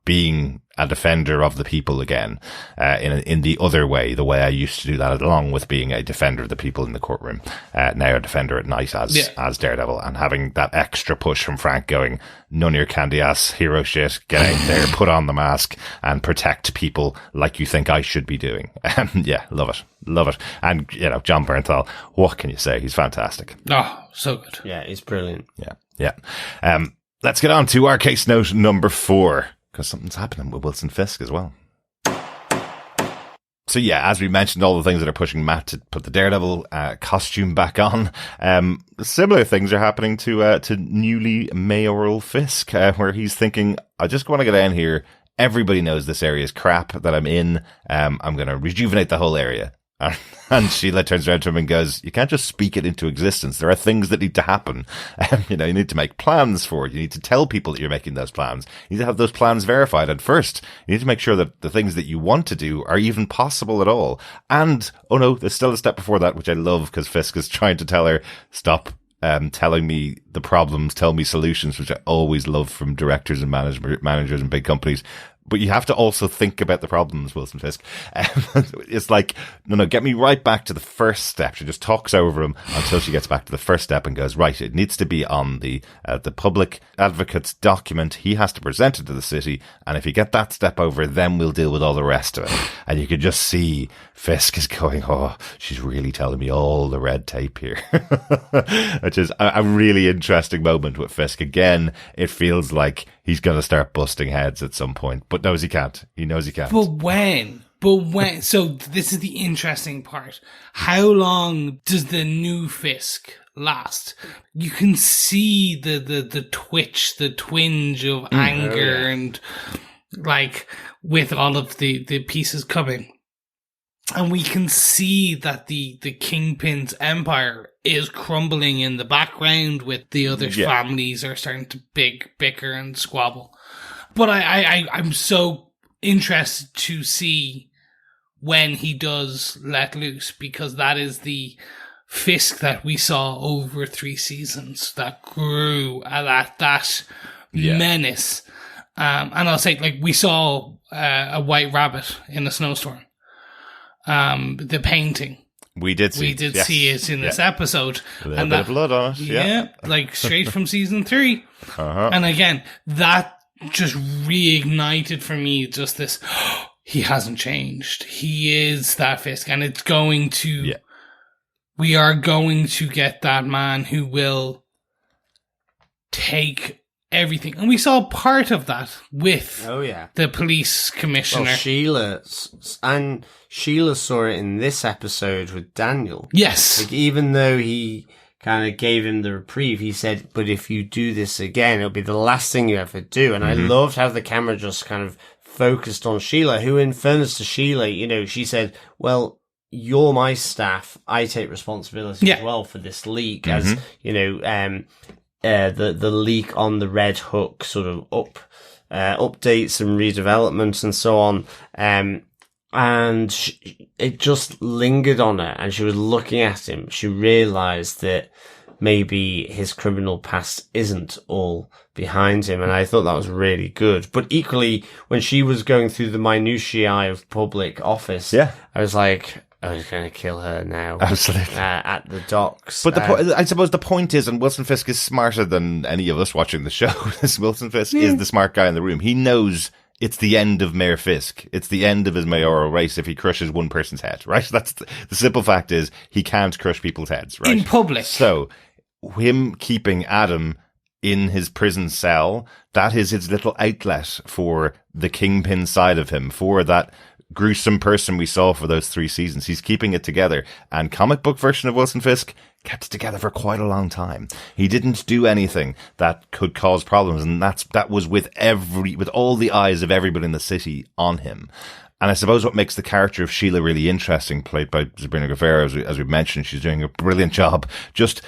being a defender of the people again, in the other way, the way I used to do that, along with being a defender of the people in the courtroom, now a defender at night as Daredevil, and having that extra push from Frank going, none of your candy ass hero shit, get out there, put on the mask and protect people like you think I should be doing. Yeah, love it. And, you know, John Bernthal, what can you say? He's fantastic. Oh, so good. Yeah, he's brilliant. Yeah. Let's get on to our case note number 4. Because something's happening with Wilson Fisk as well. So yeah, as we mentioned, all the things that are pushing Matt to put the Daredevil costume back on. Similar things are happening to newly mayoral Fisk, where he's thinking, I just want to get in here. Everybody knows this area is crap that I'm in. I'm going to rejuvenate the whole area. And Sheila turns around to him and goes, you can't just speak it into existence. There are things that need to happen. You know, you need to make plans for it. You need to tell people that you're making those plans. You need to have those plans verified. And first, you need to make sure that the things that you want to do are even possible at all. And, oh no, there's still a step before that, which I love, because Fisk is trying to tell her, stop telling me the problems, tell me solutions, which I always love from directors and managers in big companies. But you have to also think about the problems, Wilson Fisk. It's like, no, get me right back to the first step. She just talks over him until she gets back to the first step and goes, right, it needs to be on the public advocate's document. He has to present it to the city. And if you get that step over, then we'll deal with all the rest of it. And you could just see Fisk is going, oh, she's really telling me all the red tape here. Which is a really interesting moment with Fisk. Again, it feels like he's going to start busting heads at some point, but knows he can't. He knows he can't. But when? So this is the interesting part. How long does the new Fisk last? You can see the twitch, the twinge of anger and like with all of the pieces coming. And we can see that the Kingpin's empire is crumbling in the background, with the other families are starting to bicker and squabble. But I'm so interested to see when he does let loose, because that is the Fisk that we saw over 3 seasons that grew at that menace. And I'll say, like, we saw a white rabbit in a snowstorm. The painting. We did see it in this episode. A little bit of blood on it. Yeah, like straight from season 3. And again, that just reignited for me just this, he hasn't changed. He is that Fisk. And it's going to, we are going to get that man who will take everything. And we saw part of that with the police commissioner. Well, Sheila saw it in this episode with Daniel. Yes. Like, even though he kind of gave him the reprieve, he said, but if you do this again, it'll be the last thing you ever do. And I loved how the camera just kind of focused on Sheila, who, in fairness to Sheila, you know, she said, well, you're my staff. I take responsibility as well for this leak, as, you know, the leak on the Red Hook sort of updates and redevelopment and so on. And it just lingered on her, and she was looking at him. She realized that maybe his criminal past isn't all behind him. And I thought that was really good. But equally, when she was going through the minutiae of public office, I was like, I was going to kill her now. Absolutely. At the docks. But I suppose the point is, and Wilson Fisk is smarter than any of us watching the show. Wilson Fisk is the smart guy in the room. He knows it's the end of Mayor Fisk. It's the end of his mayoral race if he crushes one person's head, right? That's the simple fact is he can't crush people's heads, right? In public. So him keeping Adam in his prison cell, that is his little outlet for the kingpin side of him, for that gruesome person we saw for those 3 seasons. He's keeping it together. And comic book version of Wilson Fisk kept it together for quite a long time. He didn't do anything that could cause problems, and that was with all the eyes of everybody in the city on him. And I suppose what makes the character of Sheila really interesting, played by Sabrina Guerrero, as we mentioned, she's doing a brilliant job. Just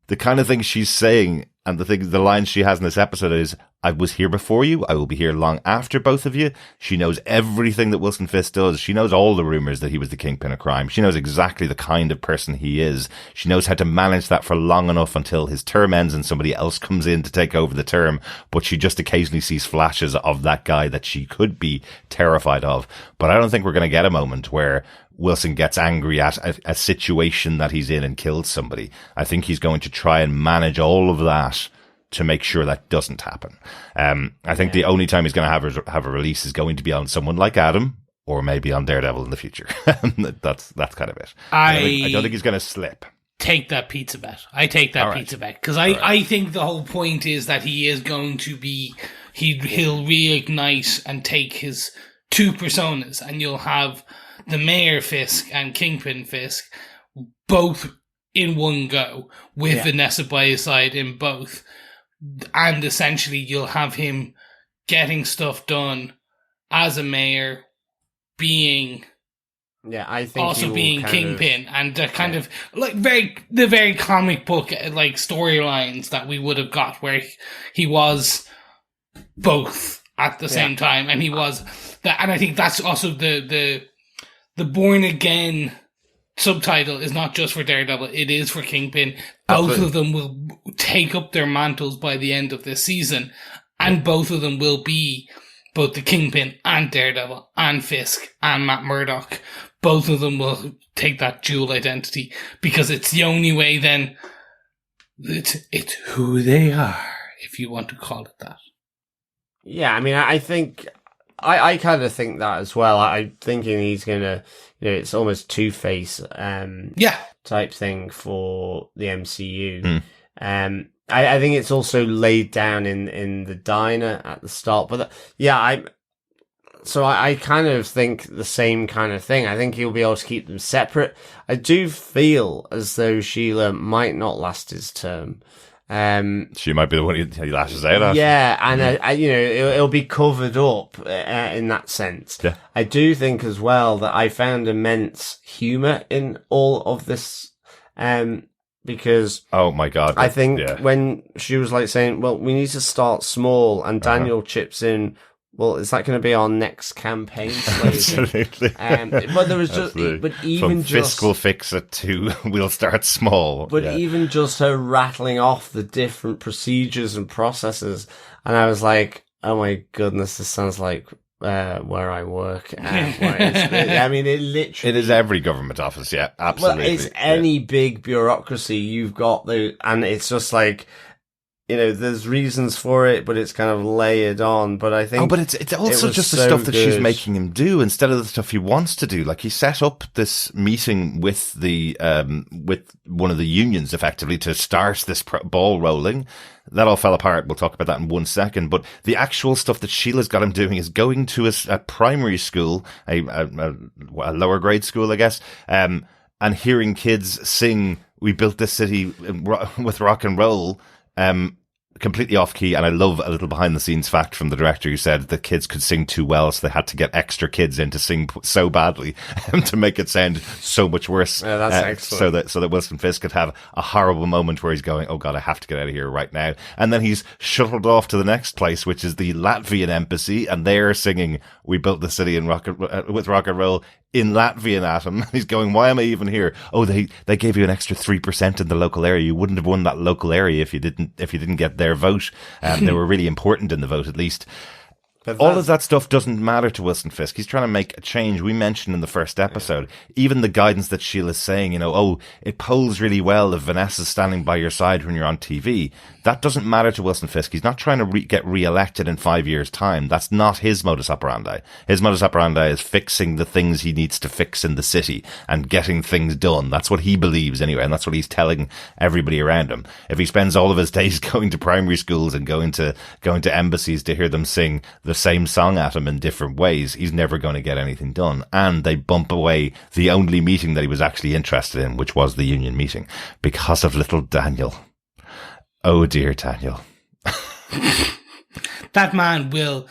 the kind of things she's saying and the lines she has in this episode is, I was here before you. I will be here long after both of you. She knows everything that Wilson Fisk does. She knows all the rumors that he was the kingpin of crime. She knows exactly the kind of person he is. She knows how to manage that for long enough until his term ends and somebody else comes in to take over the term. But she just occasionally sees flashes of that guy that she could be terrified of. But I don't think we're going to get a moment where Wilson gets angry at a situation that he's in and kills somebody. I think he's going to try and manage all of that to make sure that doesn't happen. I think the only time he's going to have a release is going to be on someone like Adam, or maybe on Daredevil in the future. That's kind of it. I don't think he's going to slip. Take that pizza bet. I take that pizza bet, because I think the whole point is that he is going to be, he'll reignite and take his 2 personas, and you'll have the Mayor Fisk and Kingpin Fisk both in one go, with Vanessa by his side in both. And essentially you'll have him getting stuff done as a mayor, being I think also being Kingpin, and kind of like the very comic book like storylines that we would have got, where he was both at the same time, and he was that. And I think that's also the Born Again subtitle is not just for Daredevil, it is for Kingpin. Both of them will take up their mantles by the end of this season, and both of them will be both the Kingpin and Daredevil and Fisk and Matt Murdock. Both of them will take that dual identity, because it's the only way then it's who they are, if you want to call it that. Yeah, I mean, I think I kind of think that as well. I'm thinking he's gonna, it's almost Two-Face type thing for the MCU. I think it's also laid down in the diner at the start, but I kind of think the same kind of thing. I think he'll be able to keep them separate. I do feel as though Sheila might not last his term. She might be the one he lashes out at. Yeah, and it'll be covered up in that sense. Yeah. I do think as well that I found immense humour in all of this, because oh my god, I think when she was like saying, "Well, we need to start small," and Daniel chips in, well, is that going to be our next campaign? Absolutely. But there was just, but even From just Fisk will fix it to we'll start small. But even just her rattling off the different procedures and processes, and I was like, oh my goodness, this sounds like where I work. I mean, it literally... It is every government office, yeah, absolutely. Well, it's any big bureaucracy you've got, and it's just like... there's reasons for it, but it's kind of layered on. But I think... Oh, but it's also just the stuff that she's making him do instead of the stuff he wants to do. Like, he set up this meeting with with one of the unions, effectively, to start this ball rolling. That all fell apart. We'll talk about that in 1 second. But the actual stuff that Sheila's got him doing is going to a primary school, a lower grade school, I guess, and hearing kids sing, "We built this city with rock and roll," completely off key. And I love a little behind the scenes fact from the director who said the kids could sing too well, so they had to get extra kids in to sing so badly to make it sound so much worse. Yeah, that's excellent. So that Wilson Fisk could have a horrible moment where he's going, "Oh God, I have to get out of here right now." And then he's shuttled off to the next place, which is the Latvian embassy, and they're singing "We built the city with rock and roll" in Latvian at him. He's going, "Why am I even here?" "Oh, they gave you an extra 3% in the local area. You wouldn't have won that local area if you didn't get their vote. They were really important in the vote, at least." All of that stuff doesn't matter to Wilson Fisk. He's trying to make a change. We mentioned in the first episode, even the guidance that Sheila's saying, "Oh, it polls really well if Vanessa's standing by your side when you're on TV." That doesn't matter to Wilson Fisk. He's not trying to get re-elected in 5 years' time. That's not his modus operandi. His modus operandi is fixing the things he needs to fix in the city and getting things done. That's what he believes anyway, and that's what he's telling everybody around him. If he spends all of his days going to primary schools and going to embassies to hear them sing the same song at him in different ways, he's never going to get anything done. And they bump away the only meeting that he was actually interested in, which was the union meeting, because of little Daniel. Oh dear, Daniel. That man will...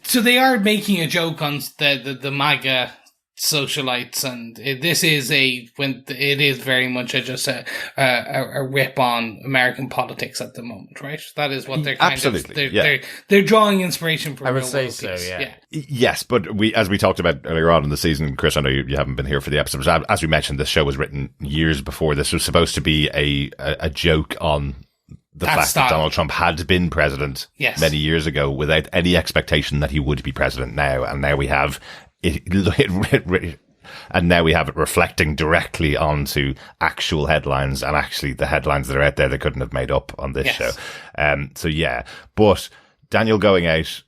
so they are making a joke on the MAGA socialites, and it is very much just a rip on American politics at the moment, right? That is what they're kind of... They're drawing inspiration from. I would say so, yeah. Yes, but as we talked about earlier on in the season, Chris, I know you haven't been here for the episodes. As we mentioned, this show was written years before. This was supposed to be a joke on the fact that Donald Trump had been president many years ago without any expectation that he would be president now. And now we have and now we have it reflecting directly onto actual headlines, and actually the headlines that are out there they couldn't have made up on this show. But Daniel going out,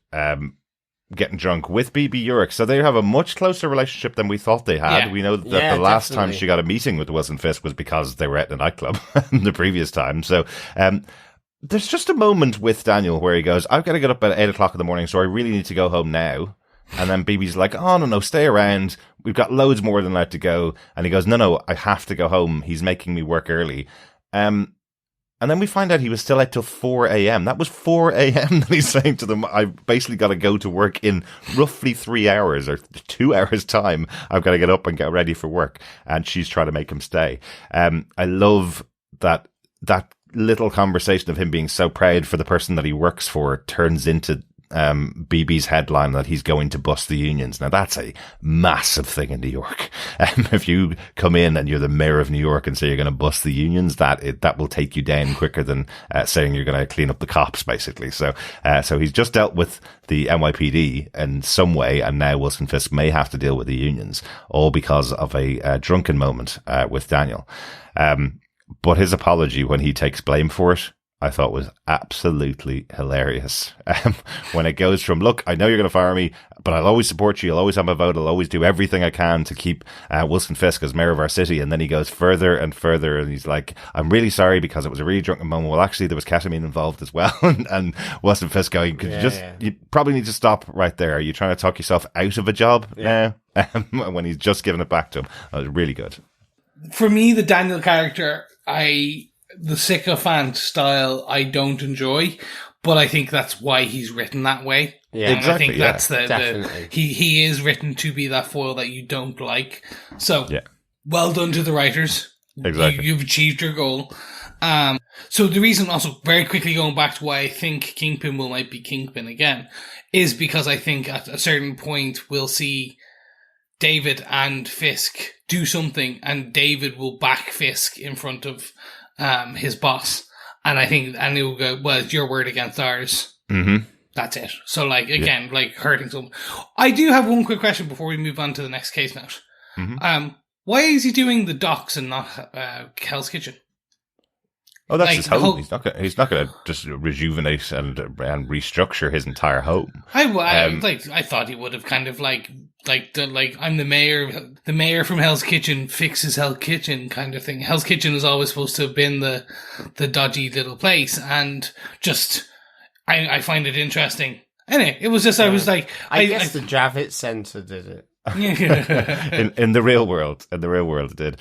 getting drunk with BB Urick. So they have a much closer relationship than we thought they had. Yeah. We know that the last time she got a meeting with Wilson Fisk was because they were at the nightclub the previous time. So, there's just a moment with Daniel where he goes, "I've got to get up at 8 o'clock in the morning, so I really need to go home now." And then BB's like, "Oh, no, stay around. We've got loads more than that to go." And he goes, No, I have to go home. He's making me work early. And then we find out he was still out till 4 a.m. That was 4 a.m. that he's saying to them, "I basically got to go to work in roughly 3 hours or 2 hours time. I've got to get up and get ready for work." And she's trying to make him stay. I love that little conversation of him being so proud for the person that he works for turns into BB's headline that he's going to bust the unions. Now that's a massive thing in New York. If you come in and you're the mayor of New York and say you're going to bust the unions, that will take you down quicker than saying you're going to clean up the cops, basically. So he's just dealt with the NYPD in some way, and now Wilson Fisk may have to deal with the unions, all because of a drunken moment with Daniel. But his apology when he takes blame for it, I thought was absolutely hilarious. When it goes from, "Look, I know you're going to fire me, but I'll always support you. I'll always have my vote. I'll always do everything I can to keep Wilson Fisk as mayor of our city." And then he goes further and further, and he's like, "I'm really sorry because it was a really drunken moment." Well, actually, there was ketamine involved as well. and Wilson Fisk going, you probably need to stop right there. Are you trying to talk yourself out of a job now? When he's just giving it back to him. That was really good. For me, the Daniel character, the sycophant style, I don't enjoy, but I think that's why he's written that way. Yeah, exactly. I think that's he is written to be that foil that you don't like. So, well done to the writers. Exactly. You've achieved your goal. So the reason, also very quickly going back to why I think Kingpin might be Kingpin again, is because I think at a certain point we'll see David and Fisk do something, and David will back Fisk in front of his boss, and I think, and it will go, well, it's your word against ours. Mm-hmm. That's it. So, like, again, like hurting someone. I do have one quick question before we move on to the next case note. Mm-hmm. Why is he doing the docks and not Hell's Kitchen? Oh, that's his home. He's not going to just rejuvenate and restructure his entire home. I thought he would have kind of like I'm the mayor from Hell's Kitchen fixes Hell's Kitchen kind of thing. Hell's Kitchen is always supposed to have been the dodgy little place, and just I find it interesting. Anyway, it was just I was like, I guess the Javits Center did it. in the real world, it did.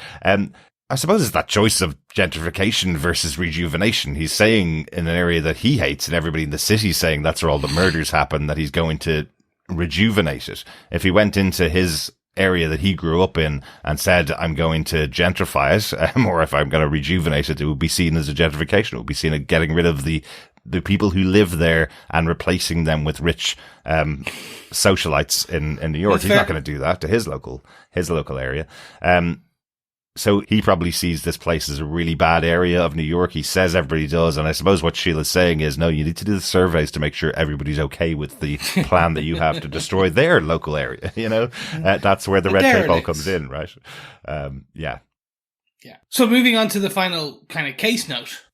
I suppose it's that choice of gentrification versus rejuvenation. He's saying in an area that he hates, and everybody in the city saying that's where all the murders happen, that he's going to rejuvenate it. If he went into his area that he grew up in and said, I'm going to gentrify it, or if I'm going to rejuvenate it, it would be seen as a gentrification. It would be seen as getting rid of the people who live there and replacing them with rich socialites in New York. He's not going to do that to his local area. So he probably sees this place as a really bad area of New York. He says everybody does. And I suppose what Sheila's saying is, no, you need to do the surveys to make sure everybody's okay with the plan that you have to destroy their local area. You know, that's where the red tape all comes in, right? Yeah. So moving on to the final kind of case note.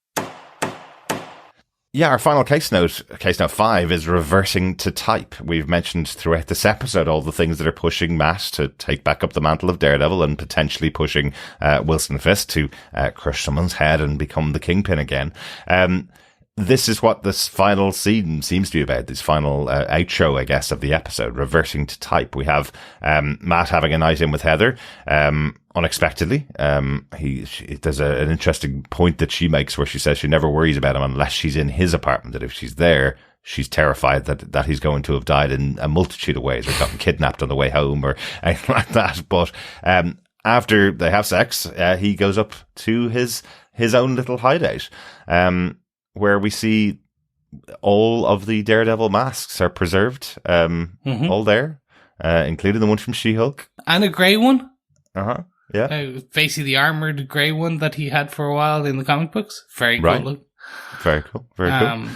Yeah, our final case note 5, is reverting to type. We've mentioned throughout this episode all the things that are pushing Matt to take back up the mantle of Daredevil, and potentially pushing Wilson Fisk to crush someone's head and become the Kingpin again. This is what this final scene seems to be about, this final outro, I guess, of the episode, reverting to type. We have Matt having a night in with Heather, unexpectedly. There's an interesting point that she makes where she says she never worries about him unless she's in his apartment, that if she's there, she's terrified that he's going to have died in a multitude of ways, or gotten kidnapped on the way home, or anything like that. But after they have sex, he goes up to his own little hideout, where we see all of the Daredevil masks are preserved, all there, including the one from She-Hulk. And a grey one. Uh-huh, yeah. Basically the armoured grey one that he had for a while in the comic books. Very cool look. Very cool, very cool.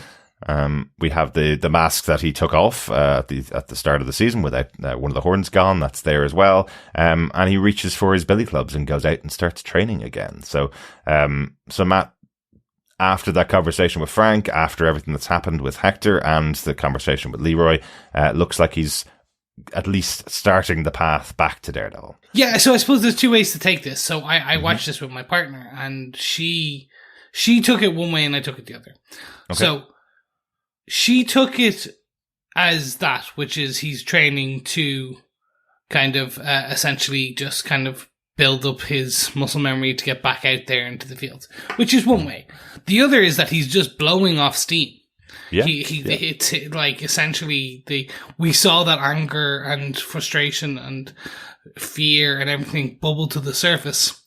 We have the mask that he took off at the start of the season without one of the horns gone. That's there as well. And he reaches for his billy clubs and goes out and starts training again. So Matt, after that conversation with Frank, after everything that's happened with Hector and the conversation with Leroy, looks like he's at least starting the path back to Daredevil. Yeah, so I suppose there's two ways to take this. So I watched this with my partner, and she took it one way and I took it the other. Okay. So she took it as that, which is he's training to kind of essentially just kind of build up his muscle memory to get back out there into the field, which is one way. The other is that he's just blowing off steam. Yeah, it's like essentially we saw that anger and frustration and fear and everything bubble to the surface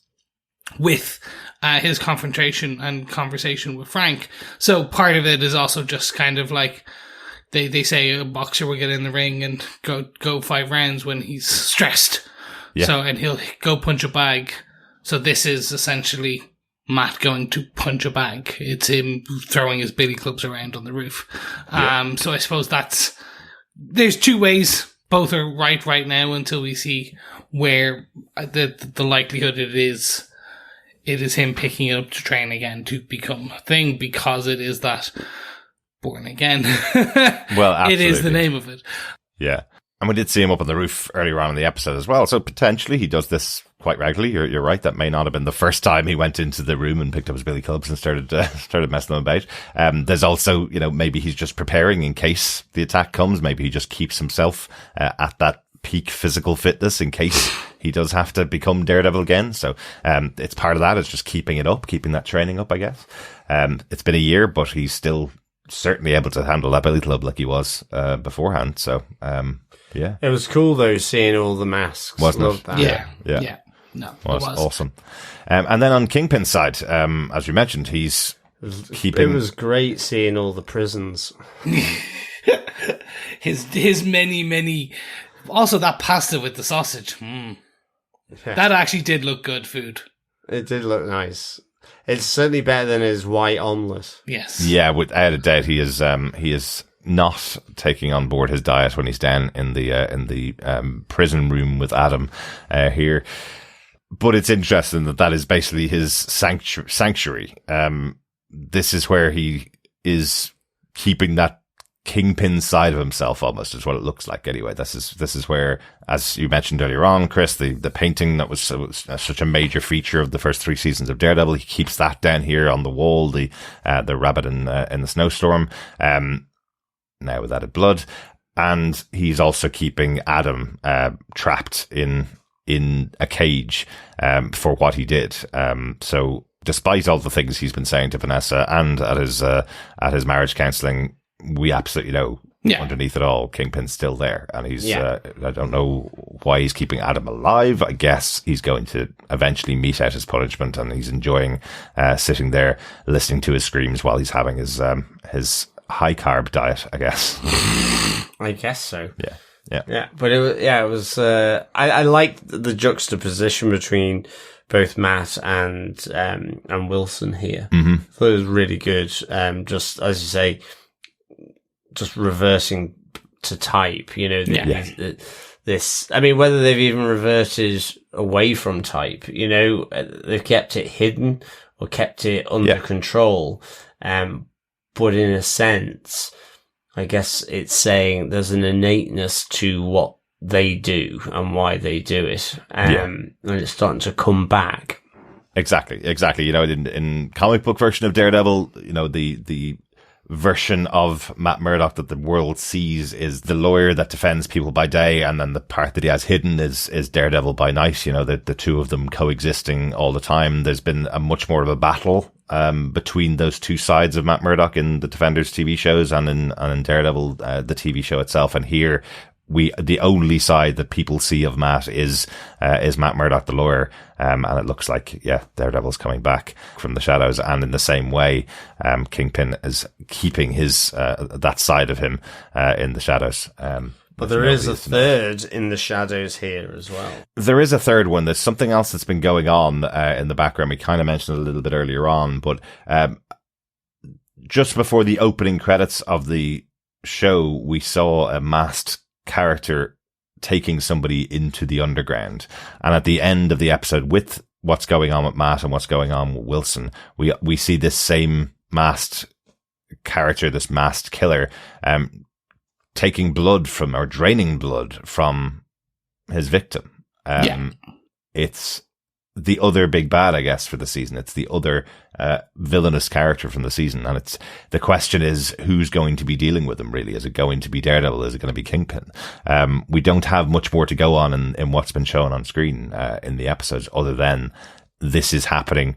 with his confrontation and conversation with Frank. So part of it is also just kind of like they say a boxer will get in the ring and go 5 rounds when he's stressed. Yeah. So, and he'll go punch a bag. So this is essentially Matt going to punch a bag. It's him throwing his billy clubs around on the roof. Yeah. So I suppose there's two ways. Both are right now until we see where the likelihood it is him picking it up to train again to become a thing, because it is that Born Again. Well, absolutely. It is the name of it. Yeah. And we did see him up on the roof earlier on in the episode as well. So potentially he does this quite regularly. You're right. That may not have been the first time he went into the room and picked up his billy clubs and started messing them about. There's also, maybe he's just preparing in case the attack comes. Maybe he just keeps himself at that peak physical fitness in case he does have to become Daredevil again. So it's part of that. It's just keeping it up, keeping that training up, I guess. It's been a year, but he's still certainly able to handle that billy club like he was beforehand. So yeah, it was cool though seeing all the masks. Wasn't Loved it? that. Yeah. No, was awesome. And then on Kingpin's side, as you mentioned, he's keeping... It was great seeing all the prisons. his many... Also, that pasta with the sausage. Yeah. That actually did look good food. It did look nice. It's certainly better than his white omelette. Yes. Yeah, without a doubt, he is not taking on board his diet when he's down in the prison room with Adam here. But it's interesting that is basically his sanctuary. This is where he is keeping that Kingpin side of himself, almost, is what it looks like anyway. This is where, as you mentioned earlier on, Chris, the painting that was such a major feature of the first 3 seasons of Daredevil, he keeps that down here on the wall, the rabbit in the snowstorm, now with added blood. And he's also keeping Adam trapped in a cage for what he did. So despite all the things he's been saying to Vanessa and at his marriage counselling, we absolutely know underneath it all, Kingpin's still there. And he's, I don't know why he's keeping Adam alive. I guess he's going to eventually mete out his punishment, and he's enjoying sitting there listening to his screams while he's having his high carb diet, I guess. I guess so. Yeah. But it was, I liked the juxtaposition between both Matt and Wilson here. Mm-hmm. I thought it was really good. Just, as you say, just reversing to type, this, I mean, whether they've even reverted away from type, they've kept it hidden or kept it under control. But in a sense, I guess it's saying there's an innateness to what they do and why they do it. And it's starting to come back. Exactly. In comic book version of Daredevil, the version of Matt Murdock that the world sees is the lawyer that defends people by day, and then the part that he has hidden is Daredevil by night. The two of them coexisting all the time. There's been a much more of a battle between those two sides of Matt Murdock in the Defenders TV shows and in Daredevil, the TV show itself. And here, the only side that people see of Matt is Matt Murdock, the lawyer. And it looks like, Daredevil's coming back from the shadows. And in the same way, Kingpin is keeping his, that side of him, in the shadows. But there is a third in the shadows here as well. There is a third one. There's something else that's been going on, in the background. We kind of mentioned it a little bit earlier on, but, just before the opening credits of the show, we saw a masked character taking somebody into the underground, and at the end of the episode, with what's going on with Matt and what's going on with Wilson, we see this same masked character, this masked killer, taking blood from, or draining blood from his victim. It's the other big bad, I guess, for the season. It's the other villainous character from the season. And it's the question is, who's going to be dealing with him, really? Is it going to be Daredevil? Is it going to be Kingpin? We don't have much more to go on in what's been shown on screen in the episodes, other than this is happening,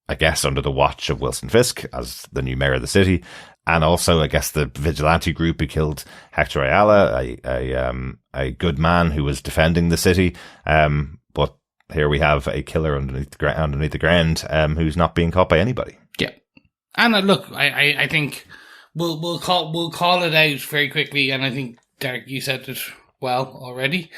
I guess, under the watch of Wilson Fisk as the new mayor of the city. And also, I guess, the vigilante group who killed Hector Ayala, a good man who was defending the city. But here we have a killer underneath the ground, who's not being caught by anybody. Yeah, and look, I think we'll call it out very quickly, and I think Derek, you said it well already.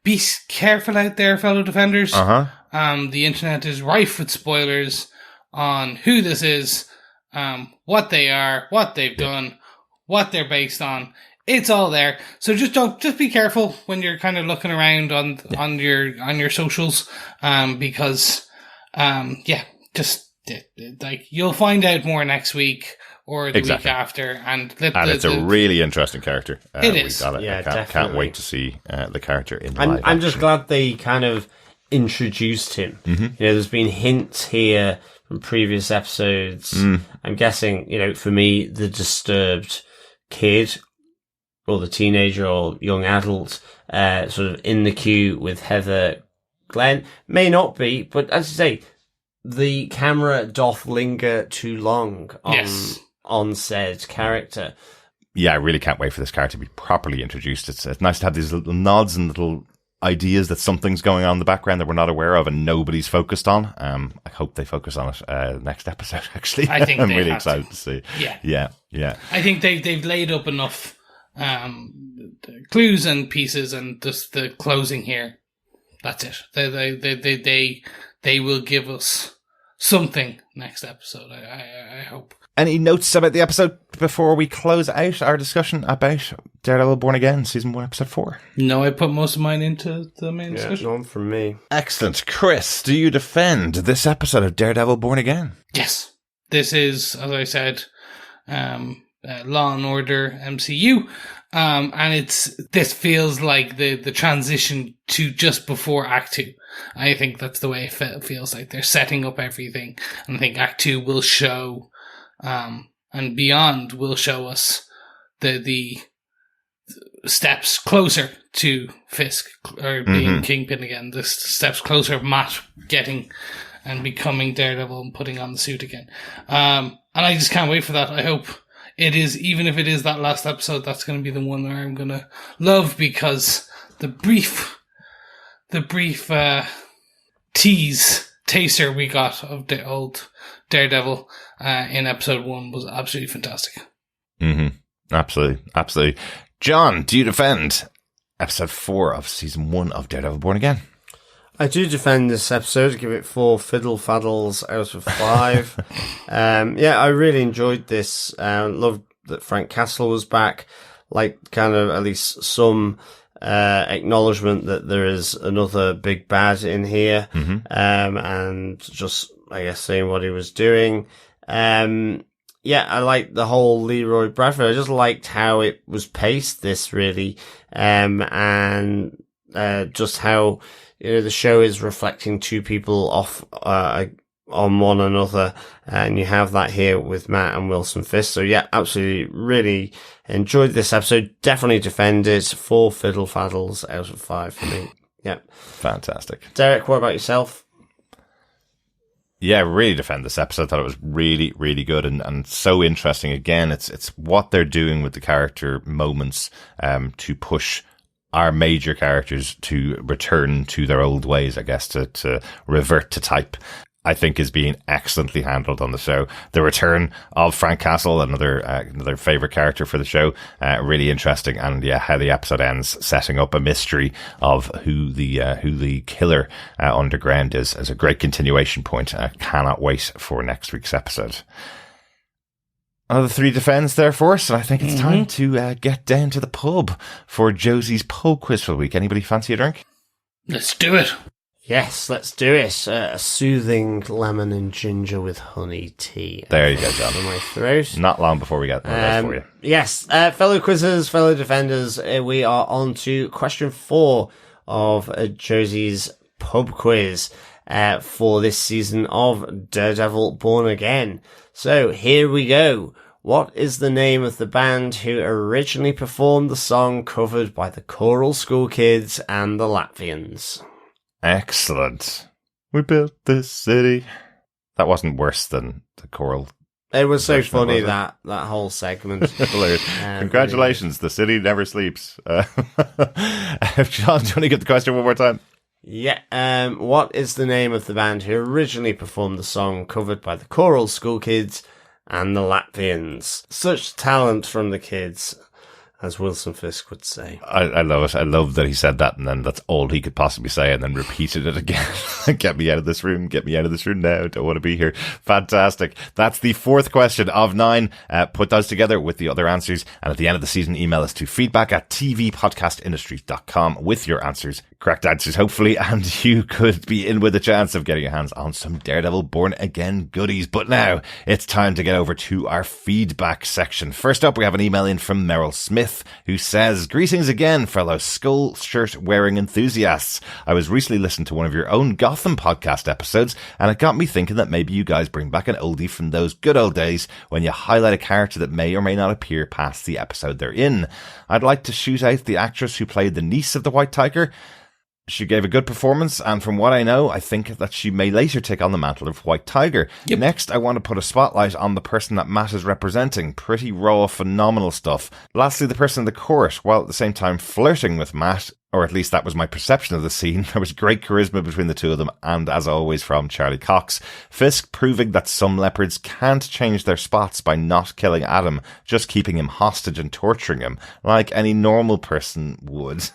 Be careful out there, fellow defenders. The internet is rife with spoilers on who this is, what they are, what they've done, what they're based on. It's all there. So just be careful when you're kind of looking around on your socials, because, you'll find out more next week or the week after. And it's a really interesting character. It is. Can't wait to see the character in live I'm just glad they kind of introduced him. There's been hints here from previous episodes. I'm guessing, for me, the disturbed kid, or the teenager or young adult, sort of in the queue with Heather Glenn. May not be, but as you say, the camera doth linger too long on said character. Yeah, I really can't wait for this character to be properly introduced. It's nice to have these little nods and little ideas that something's going on in the background that we're not aware of and nobody's focused on. I hope they focus on it next episode, actually. I think I'm really excited to see. Yeah. I think they've laid up enough clues and pieces, and just the closing here. That's it. They will give us something next episode. I hope. Any notes about the episode before we close out our discussion about Daredevil Born Again, Season 1, Episode 4? No, I put most of mine into the main discussion. None from me. Excellent. Chris, do you defend this episode of Daredevil Born Again? Yes. This is, as I said, Law and Order MCU. And this feels like the transition to just before Act 2. I think that's the way it feels like. They're setting up everything. And I think Act 2 will show, and beyond will show us the steps closer to Fisk, or being Kingpin again. The steps closer of Matt getting and becoming Daredevil and putting on the suit again. And I just can't wait for that. I hope it is, even if it is that last episode, that's going to be the one where I'm going to love, because the brief taster we got of the old Daredevil in episode 1 was absolutely fantastic. Absolutely. John, do you defend episode 4 of season 1 of Daredevil Born Again? I do defend this episode, give it 4 fiddle faddles out of 5. I really enjoyed this. Loved that Frank Castle was back. Like, kind of at least some acknowledgement that there is another big bad in here. And just, I guess, seeing what he was doing. I liked the whole Leroy Bradford. I just liked how it was paced, this really. And just how, the show is reflecting two people off on one another, and you have that here with Matt and Wilson Fisk. So yeah, absolutely, really enjoyed this episode. Definitely defend it. 4 fiddle faddles out of 5 for me. Yeah, fantastic. Derek, what about yourself? Yeah, really defend this episode. I thought it was really, really good and so interesting. Again, it's what they're doing with the character moments to push our major characters to return to their old ways, I guess, to revert to type, I think is being excellently handled on the show. The return of Frank Castle, another favorite character for the show, really interesting. And yeah, how the episode ends, setting up a mystery of who the killer underground is a great continuation point. I cannot wait for next week's episode. Another 3 defends there for us, and I think it's time to get down to the pub for Josie's pub quiz for the week. Anybody fancy a drink? Let's do it. Yes, let's do it. A soothing lemon and ginger with honey tea. There you go, John. In my throat. Not long before we get there for you. Yes, fellow quizzers, fellow defenders, we are on to question 4 of Josie's pub quiz for this season of Daredevil Born Again. So here we go. What is the name of the band who originally performed the song covered by the Choral School Kids and the Latvians? Excellent. We built this city. That wasn't worse than the choral. It was so funny, that whole segment. Congratulations, the city never sleeps. John, do you want to get the question one more time? Yeah. What is the name of the band who originally performed the song covered by the Choral School Kids and the Latvians? Such talent from the kids, as Wilson Fisk would say. I love it. I love that he said that, and then that's all he could possibly say, and then repeated it again. Get me out of this room. Get me out of this room now. Don't want to be here. Fantastic. That's the 4th question of 9. Put those together with the other answers, and at the end of the season, email us to feedback@tvpodcastindustries.com with your answers. Correct answers, hopefully, and you could be in with a chance of getting your hands on some Daredevil Born Again goodies. But now, it's time to get over to our feedback section. First up, we have an email in from Meryl Smith, who says, "Greetings again, fellow skull shirt wearing enthusiasts. I was recently listening to one of your own Gotham podcast episodes, and it got me thinking that maybe you guys bring back an oldie from those good old days when you highlight a character that may or may not appear past the episode they're in. I'd like to shoot out the actress who played the niece of the White Tiger. She gave a good performance, and from what I know, I think that she may later take on the mantle of White Tiger. Yep. Next, I want to put a spotlight on the person that Matt is representing. Pretty raw, phenomenal stuff. Lastly, the person in the court, while at the same time flirting with Matt, or at least that was my perception of the scene. There was great charisma between the two of them, and as always from Charlie Cox. Fisk proving that some leopards can't change their spots by not killing Adam, just keeping him hostage and torturing him, like any normal person would.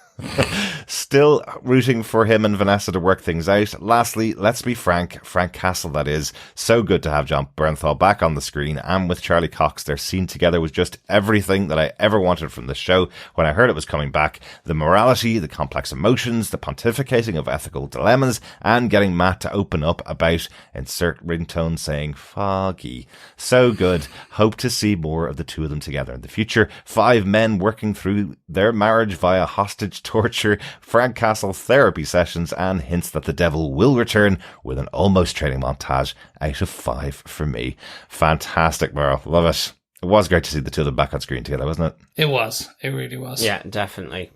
Still rooting for him and Vanessa to work things out. Lastly, let's be frank, Frank Castle that is. So good to have John Bernthal back on the screen, and with Charlie Cox, their scene together was just everything that I ever wanted from this show when I heard it was coming back. The morality, the complex emotions, the pontificating of ethical dilemmas, and getting Matt to open up about insert ringtone saying foggy. So good. Hope to see more of the two of them together in the future. 5 men working through their marriage via hostage torture, Frank Castle therapy sessions, and hints that the devil will return with an almost training montage. Out of 5 for me. Fantastic, Merle. Love it. It was great to see the two of them back on screen together, wasn't it? It was. It really was. Yeah, definitely.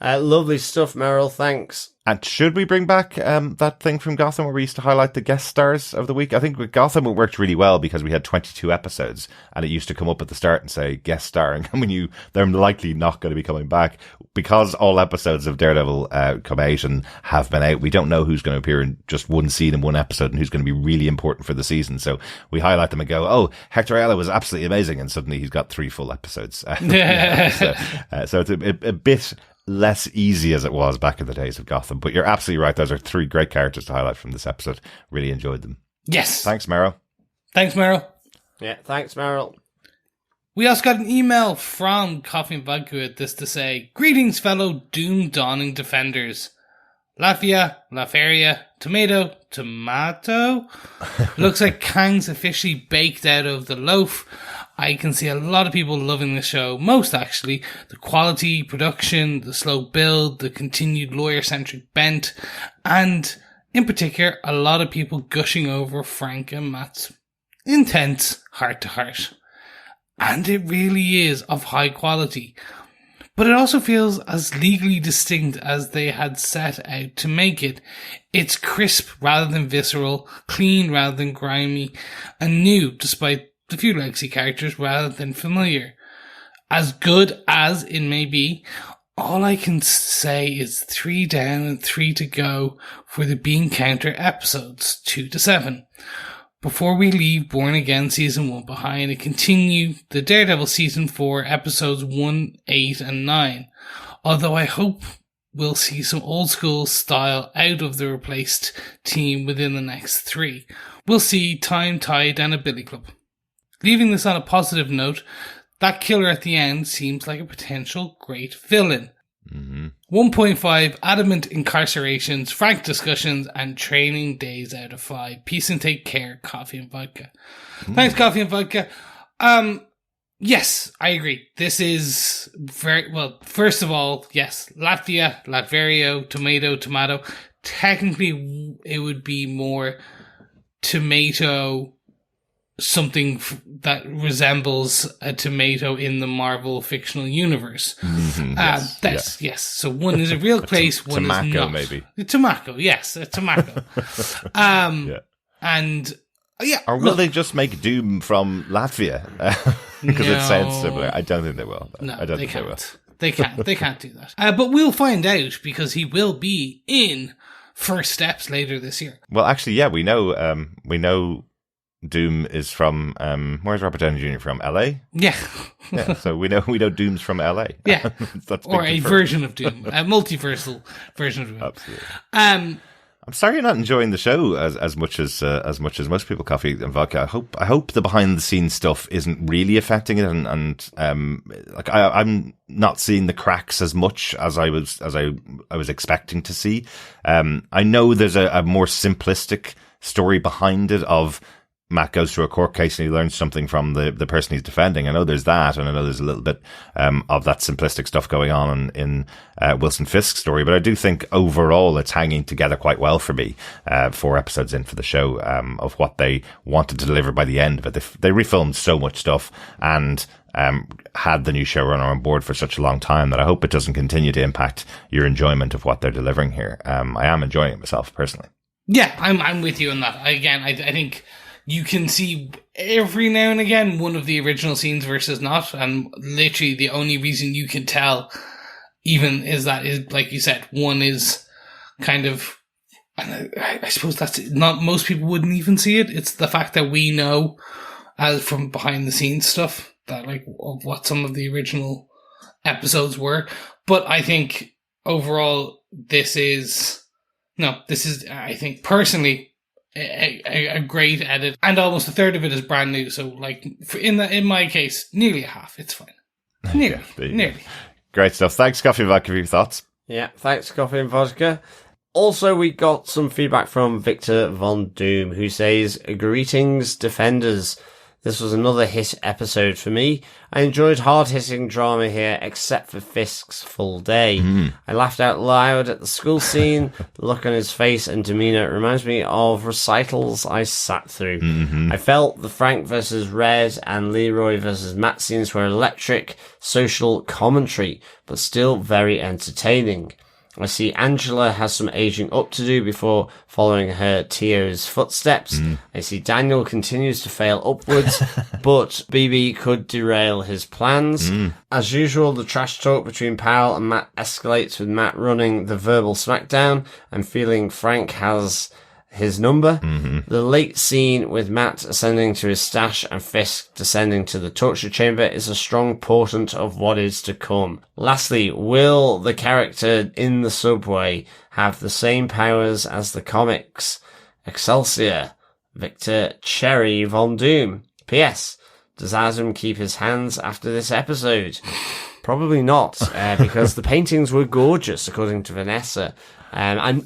Lovely stuff, Merrill. Thanks. And should we bring back that thing from Gotham where we used to highlight the guest stars of the week? I think with Gotham it worked really well because we had 22 episodes and it used to come up at the start and say guest starring, and we knew they're likely not going to be coming back. Because all episodes of Daredevil come out and have been out, we don't know who's going to appear in just one scene in one episode and who's going to be really important for the season. So we highlight them and go, oh, Hector Ayala was absolutely amazing, and suddenly he's got 3 full episodes. So it's a bit less easy as it was back in the days of Gotham. But you're absolutely right. Those are 3 great characters to highlight from this episode. Really enjoyed them. Yes. Thanks, Meryl. Thanks, Meryl. Yeah, thanks, Meryl. We also got an email from Coffee and Vodka with this to say, greetings, fellow doom-dawning defenders. Latvia, Laferia, tomato. Looks like Kang's officially baked out of the loaf. I can see a lot of people loving the show. Most, actually. The quality, production, the slow build, the continued lawyer-centric bent, and, in particular, a lot of people gushing over Frank and Matt's intense heart-to-heart. And it really is of high quality. But it also feels as legally distinct as they had set out to make it. It's crisp rather than visceral, clean rather than grimy, and new despite the few legacy characters rather than familiar. As good as it may be, all I can say is 3 down and 3 to go for the Bean Counter episodes 2 to 7. Before we leave Born Again Season 1 behind and continue the Daredevil Season 4 episodes 1, 8 and 9. Although I hope we'll see some old school style out of the replaced team within the next 3. We'll see Time, Tide and a Billy Club. Leaving this on a positive note, that killer at the end seems like a potential great villain. 1.5 adamant incarcerations, frank discussions, and training days out of 5. Peace and take care, Coffee and Vodka. Thanks, Coffee and Vodka. Yes, I agree. This is very, well, first of all, yes, Latvia, Latverio, tomato. Technically, it would be more tomato, something that resembles a tomato in the Marvel fictional universe. Yes. So one is a real place, one is not. Maybe. A tomato, yes, a tomato. And or will they just make Doom from Latvia? Because it sounds similar. I don't think they will. No, I don't they think can't. they will. They can't do that. But we'll find out because he will be in First Steps later this year. Well, actually, yeah, we know Doom is from where's Robert Downey Jr. from? LA? Yeah. Yeah, so we know Doom's from LA. Yeah. That's or a confirmed. Version of Doom, a multiversal version of Doom. Absolutely. I'm sorry you're not enjoying the show as much as most people. Coffee and Vodka. I hope the behind the scenes stuff isn't really affecting it, and I'm not seeing the cracks as much as I was expecting to see. I know there's a more simplistic story behind it of Matt goes through a court case and he learns something from the person he's defending. I know there's that, and I know there's a little bit of that simplistic stuff going on in Wilson Fisk's story, but I do think overall it's hanging together quite well for me, 4 episodes in for the show, of what they wanted to deliver by the end of it. They refilmed so much stuff and had the new showrunner on board for such a long time that I hope it doesn't continue to impact your enjoyment of what they're delivering here. I am enjoying it myself personally. Yeah, I'm with you on that. Again, I think you can see every now and again one of the original scenes versus not, and literally the only reason you can tell even is like you said, one is kind of, and I suppose that's not, most people wouldn't even see it. It's the fact that we know, as from behind the scenes stuff, that like of what some of the original episodes were. But I think overall, this is, I think personally, a great edit, and almost a third of it is brand new. So like in my case, nearly a half. It's fine. Nearly. Great stuff. Thanks, Coffee and Vodka, for your thoughts. Yeah, thanks, Coffee and Vodka. Also, we got some feedback from Victor Von Doom, who says, "Greetings, Defenders. This was another hit episode for me. I enjoyed hard-hitting drama here, except for Fisk's full day. I laughed out loud at the school scene. The look on his face and demeanour reminds me of recitals I sat through. I felt the Frank versus Red and Leroy versus Matt scenes were electric, social commentary, but still very entertaining. I see Angela has some aging up to do before following her Tio's footsteps. I see Daniel continues to fail upwards, but BB could derail his plans. As usual, the trash talk between Powell and Matt escalates, with Matt running the verbal smackdown and feeling Frank has his number. The late scene with Matt ascending to his stash and Fisk descending to the torture chamber is a strong portent of what is to come. Lastly, will the character in the subway have the same powers as the comics? Excelsior. Victor Cherry Von Doom. P.S. Does Adam keep his hands after this episode? Probably not, because the paintings were gorgeous, according to Vanessa. And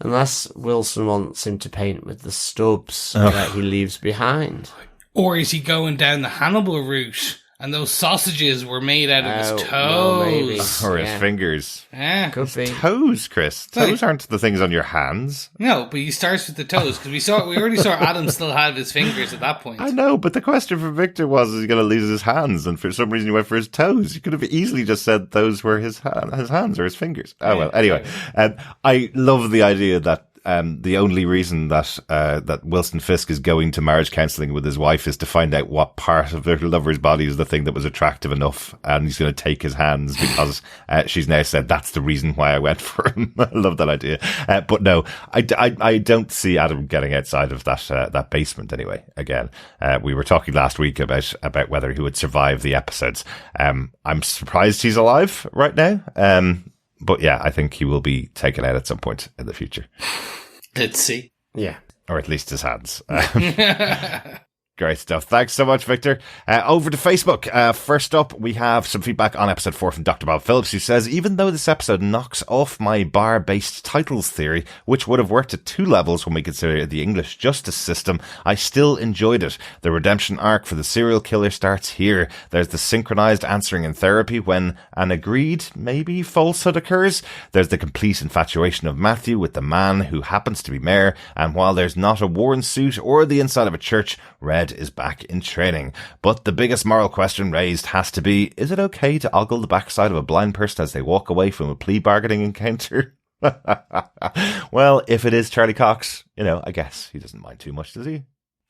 Unless Wilson wants him to paint with the stubs that he leaves behind. Or is he going down the Hannibal route? And those sausages were made out of his toes. Or his fingers. Yeah. Could be. Toes, Chris. Toes aren't the things on your hands. No, but he starts with the toes, because we already saw Adam still had his fingers at that point. I know, but the question for Victor was, is he going to lose his hands? And for some reason he went for his toes. He could have easily just said those were his hands or his fingers. Oh, well, anyway. I love the idea that the only reason that Wilson Fisk is going to marriage counselling with his wife is to find out what part of their lover's body is the thing that was attractive enough, and he's going to take his hands because she's now said that's the reason why I went for him. I love that idea. But no, I don't see Adam getting outside of that basement anyway. Again, we were talking last week about whether he would survive the episodes. I'm surprised he's alive right now. But yeah, I think he will be taken out at some point in the future. Let's see. Yeah. Or at least his hands. Great stuff. Thanks so much, Victor. Over to Facebook. First up, we have some feedback on episode 4 from Dr. Bob Phillips, who says, even though this episode knocks off my bar-based titles theory, which would have worked at 2 levels when we consider the English justice system, I still enjoyed it. The redemption arc for the serial killer starts here. There's the synchronized answering in therapy when an agreed, maybe, falsehood occurs. There's the complete infatuation of Matthew with the man who happens to be mayor, and while there's not a worn suit or the inside of a church, Red is back in training. But the biggest moral question raised has to be, is it okay to ogle the backside of a blind person as they walk away from a plea bargaining encounter? Well, if it is Charlie Cox, I guess he doesn't mind too much, does he?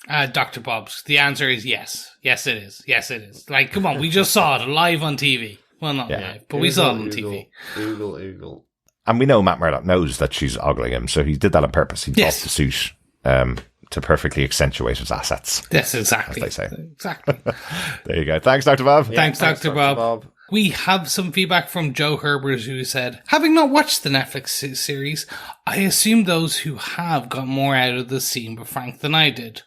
Dr. Bob's, the answer is yes. Yes, it is. Yes, it is. Like, come on, we just saw it live on TV. Well, not live, but we saw it on TV. Oogle. And we know Matt Murdock knows that she's ogling him, so he did that on purpose. He bought the suit to perfectly accentuate his assets. Yes, exactly. As they say. Exactly. There you go. Thanks, Dr. Bob. Yeah, thanks, Dr. Bob. We have some feedback from Joe Herbert, who said, having not watched the Netflix series, I assume those who have got more out of the scene with Frank than I did.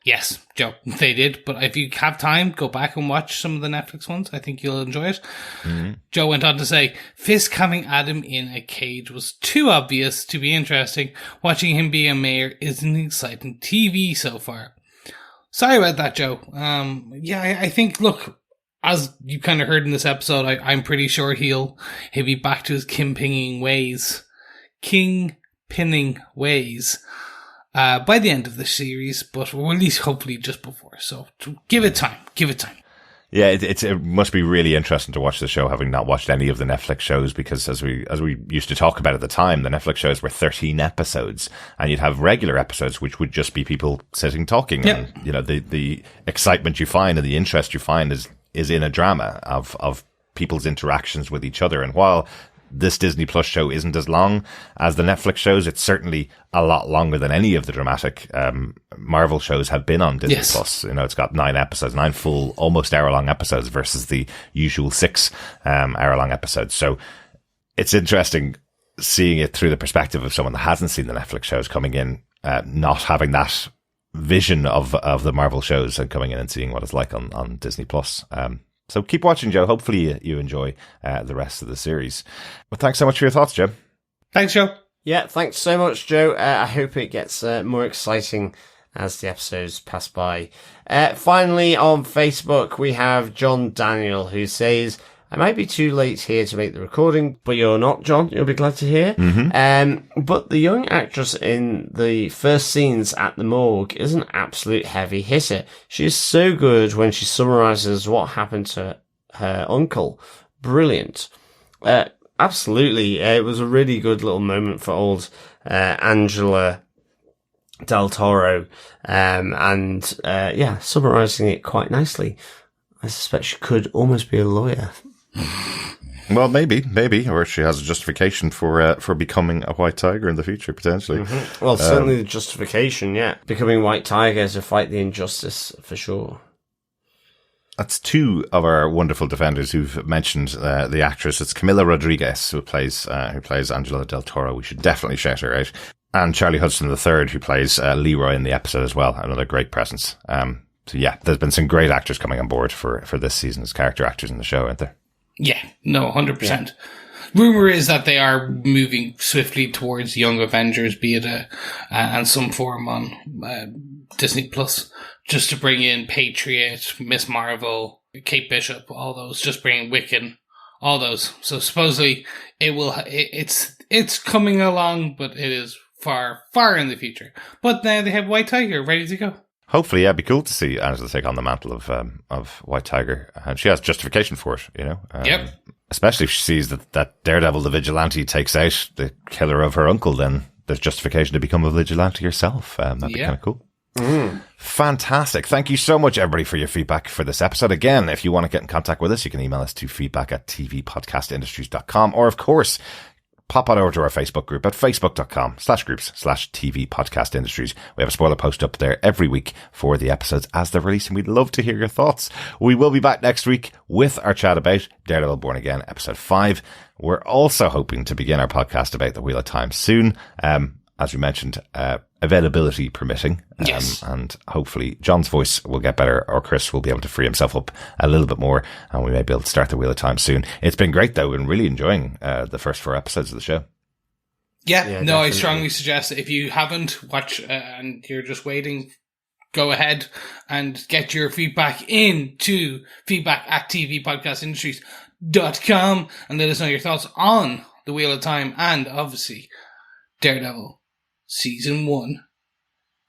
Yes, Joe, they did. But if you have time, go back and watch some of the Netflix ones. I think you'll enjoy it. Mm-hmm. Joe went on to say, Fisk having Adam in a cage was too obvious to be interesting. Watching him be a mayor is an exciting TV so far. Sorry about that, Joe. I think, look, as you kind of heard in this episode, I'm pretty sure he'll be back to his king-pinning ways. By the end of the series, but at least hopefully just before. So give it time. Yeah, it must be really interesting to watch the show, having not watched any of the Netflix shows, because as we used to talk about at the time, the Netflix shows were 13 episodes, and you'd have regular episodes which would just be people sitting talking. Yep. And the excitement you find and the interest you find is in a drama of people's interactions with each other. And while this Disney Plus show isn't as long as the Netflix shows, it's certainly a lot longer than any of the dramatic Marvel shows have been on Disney Plus. You know, it's got 9 episodes, 9 full, almost hour-long episodes versus the usual 6 hour-long episodes. So it's interesting seeing it through the perspective of someone that hasn't seen the Netflix shows, coming in, not having that vision of the Marvel shows, and coming in and seeing what it's like on Disney Plus. So keep watching, Joe. Hopefully you enjoy the rest of the series. Well, thanks so much for your thoughts, Joe. Thanks, Joe. Yeah, thanks so much, Joe. I hope it gets more exciting as the episodes pass by. Finally, on Facebook, we have John Daniel, who says, I might be too late here to make the recording, but you're not, John. You'll be glad to hear. But the young actress in the first scenes at the morgue is an absolute heavy hitter. She is so good when she summarises what happened to her uncle. Brilliant. Absolutely. It was a really good little moment for old Angela Del Toro. Summarising it quite nicely. I suspect she could almost be a lawyer. Well, maybe, or she has a justification for becoming a white tiger in the future, potentially. Well, certainly the justification, yeah. Becoming white tiger to fight the injustice, for sure. That's 2 of our wonderful defenders who've mentioned the actress. It's Camila Rodriguez, who plays Angela Del Toro. We should definitely shout her out. And Charlie Hudson III, who plays Leroy in the episode as well. Another great presence. So yeah, there's been some great actors coming on board for this season as character actors in the show, aren't there? Yeah, no, 100%. Rumor is that they are moving swiftly towards Young Avengers, be it and some form on Disney Plus, just to bring in Patriot, Miss Marvel, Kate Bishop, all those, just bringing Wiccan, all those. So supposedly it's coming along, but it is far, far in the future. But now they have White Tiger ready to go. Hopefully, yeah, it'd be cool to see Angela take on the mantle of White Tiger, and she has justification for it, you know. Yep. Especially if she sees that Daredevil, the vigilante, takes out the killer of her uncle, then there's justification to become a vigilante yourself. That'd be kind of cool. Fantastic. Thank you so much, everybody, for your feedback for this episode. Again, if you want to get in contact with us, you can email us to feedback@tvpodcastindustries.com, or of course, pop on over to our Facebook group at facebook.com/groups/TV Podcast Industries. We have a spoiler post up there every week for the episodes as they're released, and we'd love to hear your thoughts. We will be back next week with our chat about Daredevil Born Again, episode 5. We're also hoping to begin our podcast about the Wheel of Time soon. As we mentioned, availability permitting. Yes. And hopefully John's voice will get better, or Chris will be able to free himself up a little bit more, and we may be able to start the Wheel of Time soon. It's been great, though, and really enjoying the first 4 episodes of the show. Yeah, no, definitely. I strongly suggest that if you haven't watched and you're just waiting, go ahead and get your feedback into feedback@tvpodcastindustries.com and let us know your thoughts on the Wheel of Time and obviously Daredevil Season 1,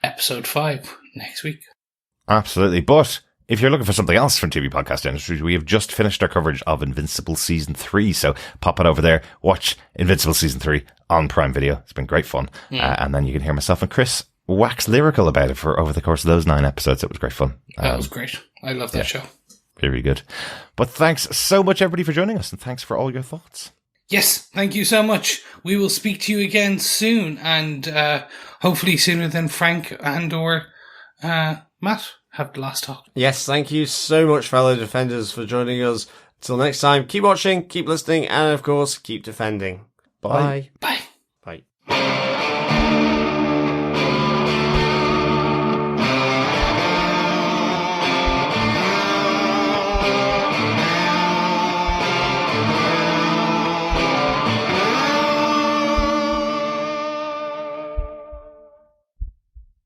Episode 5 next week. Absolutely. But if you're looking for something else from TV Podcast Industries, we have just finished our coverage of Invincible Season 3. So pop it over there, watch Invincible Season 3 on Prime Video. It's been great fun. And then you can hear myself and Chris wax lyrical about it for over the course of those 9 episodes. It was great fun. That was great. I love that show. Very good. But thanks so much, everybody, for joining us, and thanks for all your thoughts. Yes, thank you so much. We will speak to you again soon, and hopefully sooner than Frank and or Matt have the last talk. Yes, thank you so much, fellow defenders, for joining us. Till next time, keep watching, keep listening, and of course, keep defending. Bye. Bye. Bye.